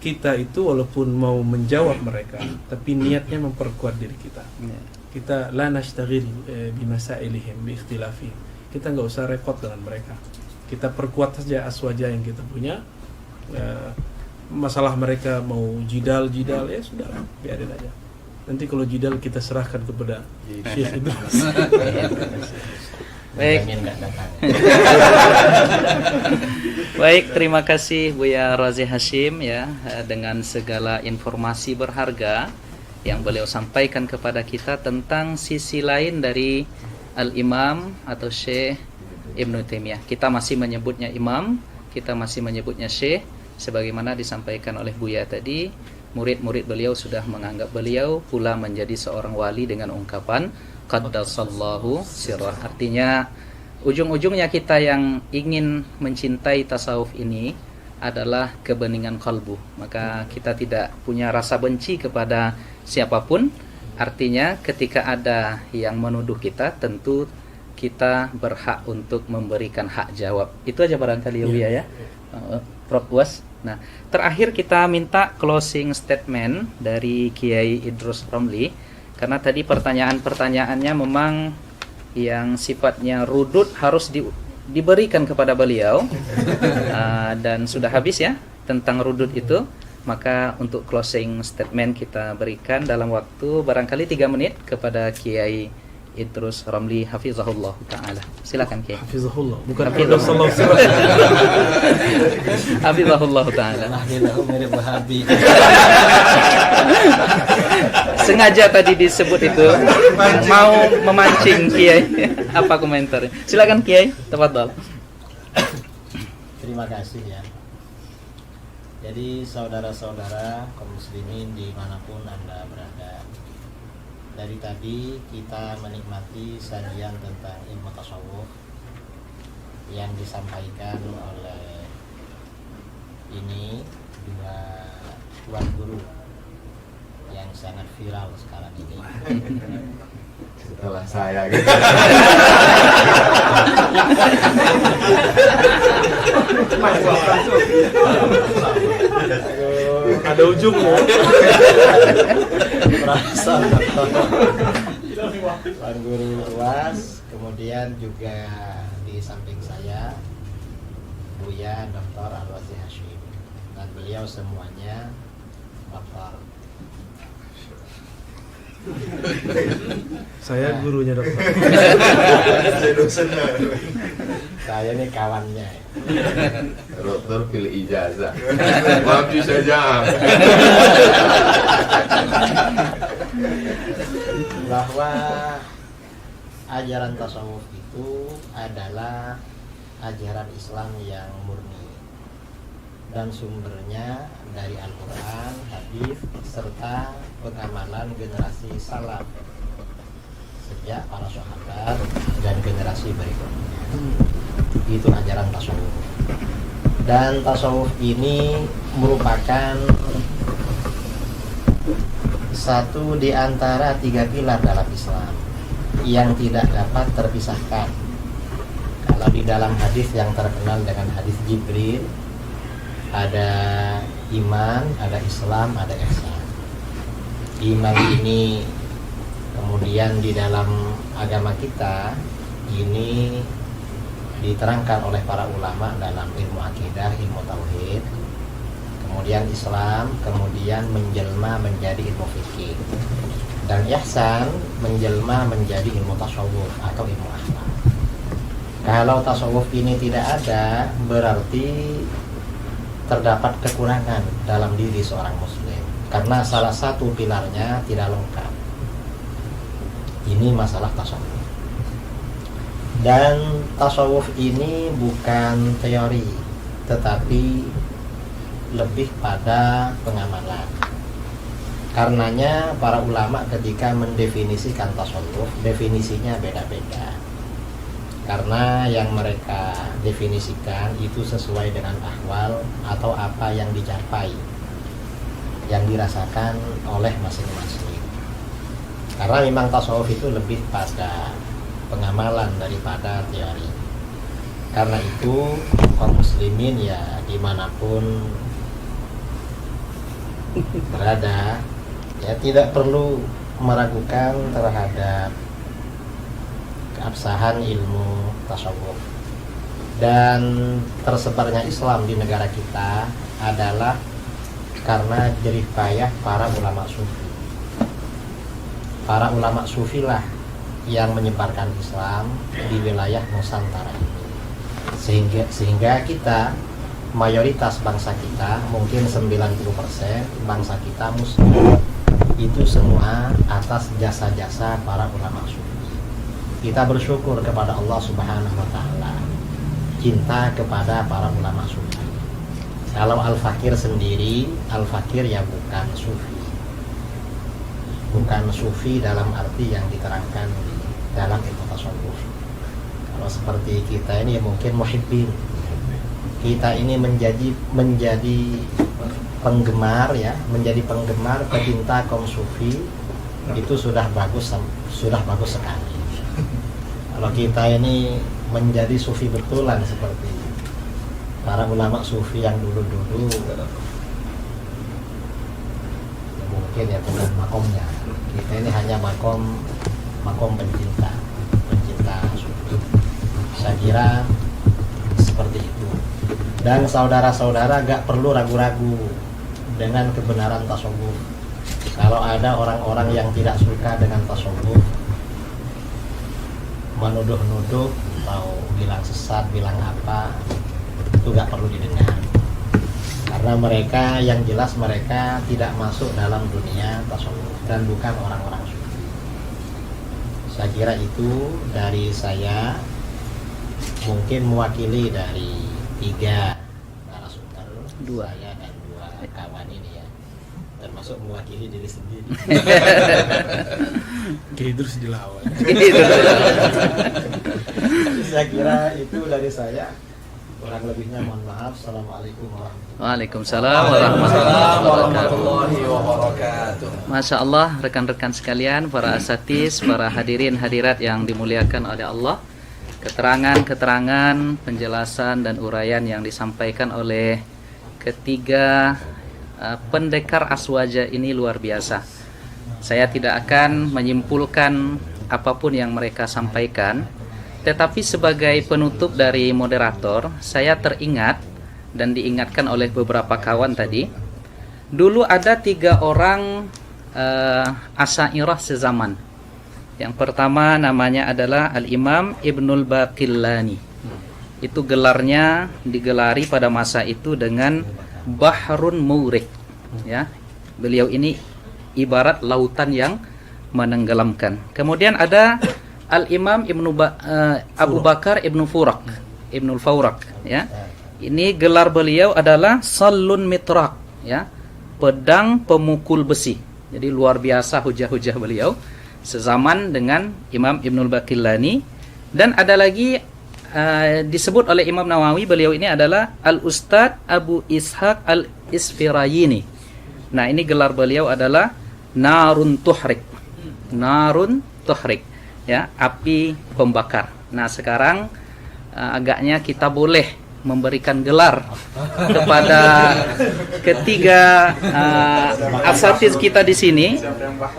Kita itu walaupun mau menjawab mereka, tapi niatnya memperkuat diri kita. Kita la nashtaghil bimasailihim bi ikhtilafihim. Kita enggak usah repot dengan mereka. Kita perkuat saja aswaja yang kita punya. Masalah mereka mau jidal ya sudah, biarin aja. Nanti kalau jidal kita serahkan kepada Syekh itu. Baik. Baik, terima kasih Buya Razi Hashim ya, dengan segala informasi berharga yang beliau sampaikan kepada kita tentang sisi lain dari Al-Imam atau Syekh Ibnu Taimiyah. Kita masih menyebutnya imam, kita masih menyebutnya Syekh. Sebagaimana disampaikan oleh Buya tadi, murid-murid beliau sudah menganggap beliau pula menjadi seorang wali dengan ungkapan Qaddasallahu sirrah. Artinya ujung-ujungnya kita yang ingin mencintai tasawuf ini adalah kebeningan kalbu. Maka kita tidak punya rasa benci kepada siapapun. Artinya ketika ada yang menuduh kita, tentu kita berhak untuk memberikan hak jawab. Itu aja barangkali ya. Prof. Was. Nah, terakhir kita minta closing statement dari Kiai Idrus Ramli, karena tadi pertanyaan-pertanyaannya memang yang sifatnya rudud harus diberikan kepada beliau dan sudah habis ya tentang rudud itu. Maka untuk closing statement kita berikan dalam waktu barangkali 3 menit kepada Kiai Idrus Ramli hafizahullah taala. Silakan Kiai. Hafizahullah, bukan Hafizahullah. Hafizahullah taala. Sengaja tadi disebut itu mau memancing Kiai. Apa komentarnya? Silakan Kiai, tafadhol. Terima kasih ya. Jadi saudara-saudara kaum muslimin dimanapun Anda berada, dari tadi kita menikmati sajian tentang ilmu tasawuf yang disampaikan oleh ini dua tuan guru yang sangat viral sekarang ini. Setelah saya gitu. Ada ujungnya. Tuan Guru UAS, kemudian juga di samping saya Buya Dr. Alwazi Hashim, dan beliau semuanya dokter. Saya gurunya dokter. Saya dosennya. Saya ini kawannya. Dokter pilih ijazah. Maafin saja. Bahwa ajaran tasawuf itu adalah ajaran Islam yang murni dan sumbernya dari Al-Quran, hadis, serta pengamalan generasi salaf sejak para sahabat dan generasi berikutnya. Itu ajaran tasawuf. Dan tasawuf ini merupakan satu di antara 3 pilar dalam Islam yang tidak dapat terpisahkan. Kalau di dalam hadis yang terkenal dengan hadis Jibril, ada iman, ada Islam, ada ihsan. Iman ini kemudian di dalam agama kita ini diterangkan oleh para ulama dalam ilmu akidah, ilmu tauhid. Kemudian Islam, kemudian menjelma menjadi ilmu fikih. Dan ihsan menjelma menjadi ilmu tasawuf atau ilmu akhlak. Kalau tasawuf ini tidak ada, berarti terdapat kekurangan dalam diri seorang muslim, karena salah satu pilarnya tidak lengkap. Ini masalah tasawuf. Dan tasawuf ini bukan teori, tetapi lebih pada pengamalan. Karenanya para ulama ketika mendefinisikan tasawuf, definisinya beda-beda. Karena yang mereka definisikan itu sesuai dengan ahwal atau apa yang dicapai, yang dirasakan oleh masing-masing. Karena memang tasawuf itu lebih pada pengamalan daripada teori. Karena itu kaum muslimin ya dimanapun berada, ya tidak perlu meragukan terhadap keabsahan ilmu tasawuf. Dan tersebarnya Islam di negara kita adalah karena jerih payah para ulama sufi. Para ulama sufi lah yang menyebarkan Islam di wilayah Nusantara ini. Sehingga kita, mayoritas bangsa kita, mungkin 90% bangsa kita muslim, itu semua atas jasa-jasa para ulama sufi. Kita bersyukur kepada Allah Subhanahu wa Ta'ala, cinta kepada para ulama sufi. Kalau Al-Fakir sendiri, Al-Fakir ya bukan sufi. Bukan sufi dalam arti yang diterangkan di dalam ilmu tasawuf. Kalau seperti kita ini ya mungkin muhibbin. Kita ini menjadi penggemar ya, menjadi penggemar pecinta kaum sufi, itu sudah bagus sekali. Kalau kita ini menjadi sufi betulan seperti para ulama sufi yang dulu-dulu, ya mungkin ya bukan makomnya. Kita ini hanya makom pencinta sufi. Saya kira seperti itu. Dan saudara-saudara gak perlu ragu-ragu dengan kebenaran tasawuf. Kalau ada orang-orang yang tidak suka dengan tasawuf, menuduh-nuduh atau bilang sesat, bilang apa, itu gak perlu didengar. Karena mereka, yang jelas mereka tidak masuk dalam dunia tasawuf dan bukan orang-orang sufi. Saya kira itu dari saya, mungkin mewakili dari 3 narasumber, 2 saya dan 2 kawan ini ya, termasuk mewakili diri sendiri. Idrus dilawan. Saya kira itu dari saya. Kurang lebihnya mohon maaf. Assalamualaikum warahmatullahi wabarakatuh. Waalaikumsalam warahmatullahi wabarakatuh. Masya Allah, rekan-rekan sekalian, para asatiz, para hadirin hadirat yang dimuliakan oleh Allah, keterangan-keterangan, penjelasan dan uraian yang disampaikan oleh ketiga pendekar aswaja ini luar biasa. Saya tidak akan menyimpulkan apapun yang mereka sampaikan, tetapi sebagai penutup dari moderator, saya teringat dan diingatkan oleh beberapa kawan tadi. Dulu ada 3 orang Asy'ariyah sezaman. Yang pertama namanya adalah Al-Imam Ibnul Baqillani. Itu gelarnya digelari pada masa itu dengan Bahrun Mawrik. Ya, beliau ini ibarat lautan yang menenggelamkan. Kemudian ada Al-Imam Abu Bakar Ibnu Furak, Ibnul Fawrak, ya. Ini gelar beliau adalah Sallun Mitrak, ya, pedang pemukul besi. Jadi luar biasa hujah-hujah beliau sezaman dengan Imam Ibnul Baqillani. Dan ada lagi disebut oleh Imam Nawawi, beliau ini adalah Al-Ustadz Abu Ishaq Al-Isfirayini. Nah, ini gelar beliau adalah Narun Tuhrik. Narun Tuhrik, ya, api pembakar. Nah, sekarang agaknya kita boleh memberikan gelar kepada ketiga asatiz kita di sini,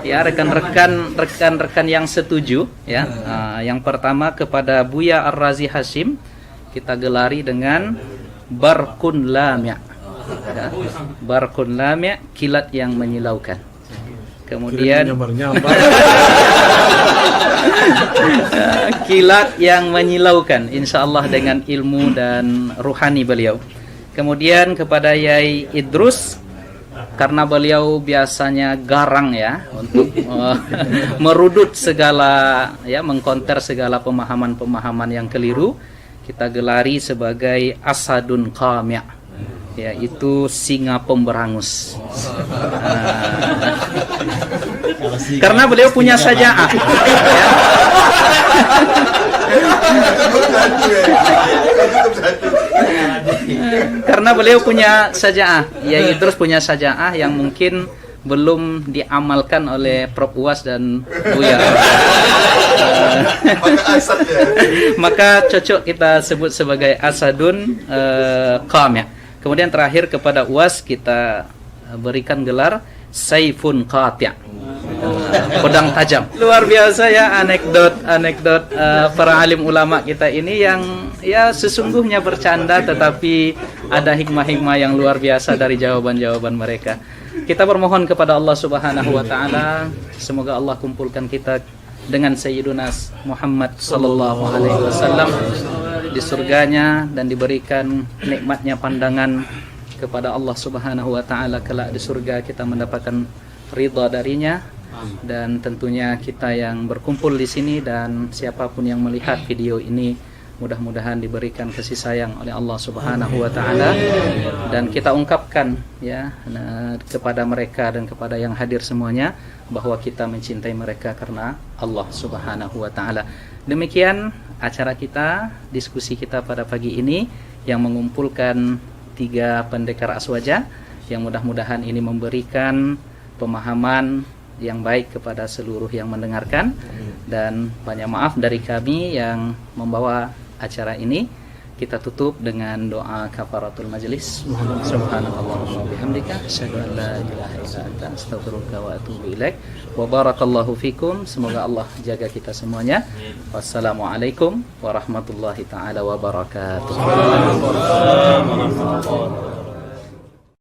ya, rekan-rekan yang setuju, ya. Yang pertama kepada Buya Ar-Razi Hashim kita gelari dengan Barqun Lami', ya. Barqun Lami', kilat yang menyilaukan. Kemudian kilat yang menyilaukan, insyaallah dengan ilmu dan ruhani beliau. Kemudian kepada Yai Idrus, karena beliau biasanya garang, ya, untuk merudut segala, ya, mengkonter segala pemahaman-pemahaman yang keliru, kita gelari sebagai Asadun Qami', yaitu singa pemberangus. Karena beliau punya saja'ah, ya. Karena beliau punya saja'ah, ya, terus punya saja'ah yang mungkin belum diamalkan oleh Prof Uwas dan Buya. Maka cocok kita sebut sebagai Asadun Qami'. Kemudian terakhir kepada Uwas kita berikan gelar Saifun Qati', pedang tajam. Luar biasa, ya, anekdot para alim ulama kita ini yang, ya, sesungguhnya bercanda tetapi ada hikmah-hikmah yang luar biasa dari jawaban-jawaban mereka. Kita bermohon kepada Allah Subhanahu wa taala, semoga Allah kumpulkan kita dengan Sayyiduna Muhammad sallallahu alaihi wasallam di surganya dan diberikan nikmatnya pandangan kepada Allah Subhanahu wa taala kelak di surga, kita mendapatkan ridha darinya. Dan tentunya kita yang berkumpul di sini dan siapapun yang melihat video ini, mudah-mudahan diberikan kasih sayang oleh Allah Subhanahu wa taala. Dan kita ungkapkan, ya, kepada mereka dan kepada yang hadir semuanya bahwa kita mencintai mereka karena Allah Subhanahu wa taala. Demikian acara kita, diskusi kita pada pagi ini yang mengumpulkan 3 pendekar aswaja, yang mudah-mudahan ini memberikan pemahaman yang baik kepada seluruh yang mendengarkan. Dan banyak maaf dari kami yang membawa acara ini. Kita tutup dengan doa kafaratul majlis. Subhanallahumma bihamdika asyhadu an la ilaha illa anta astaghfiruka wa atubu ilaik. Wa barakallahu fikum. Semoga Allah jaga kita semuanya. Wassalamualaikum warahmatullahi taala wabarakatuh.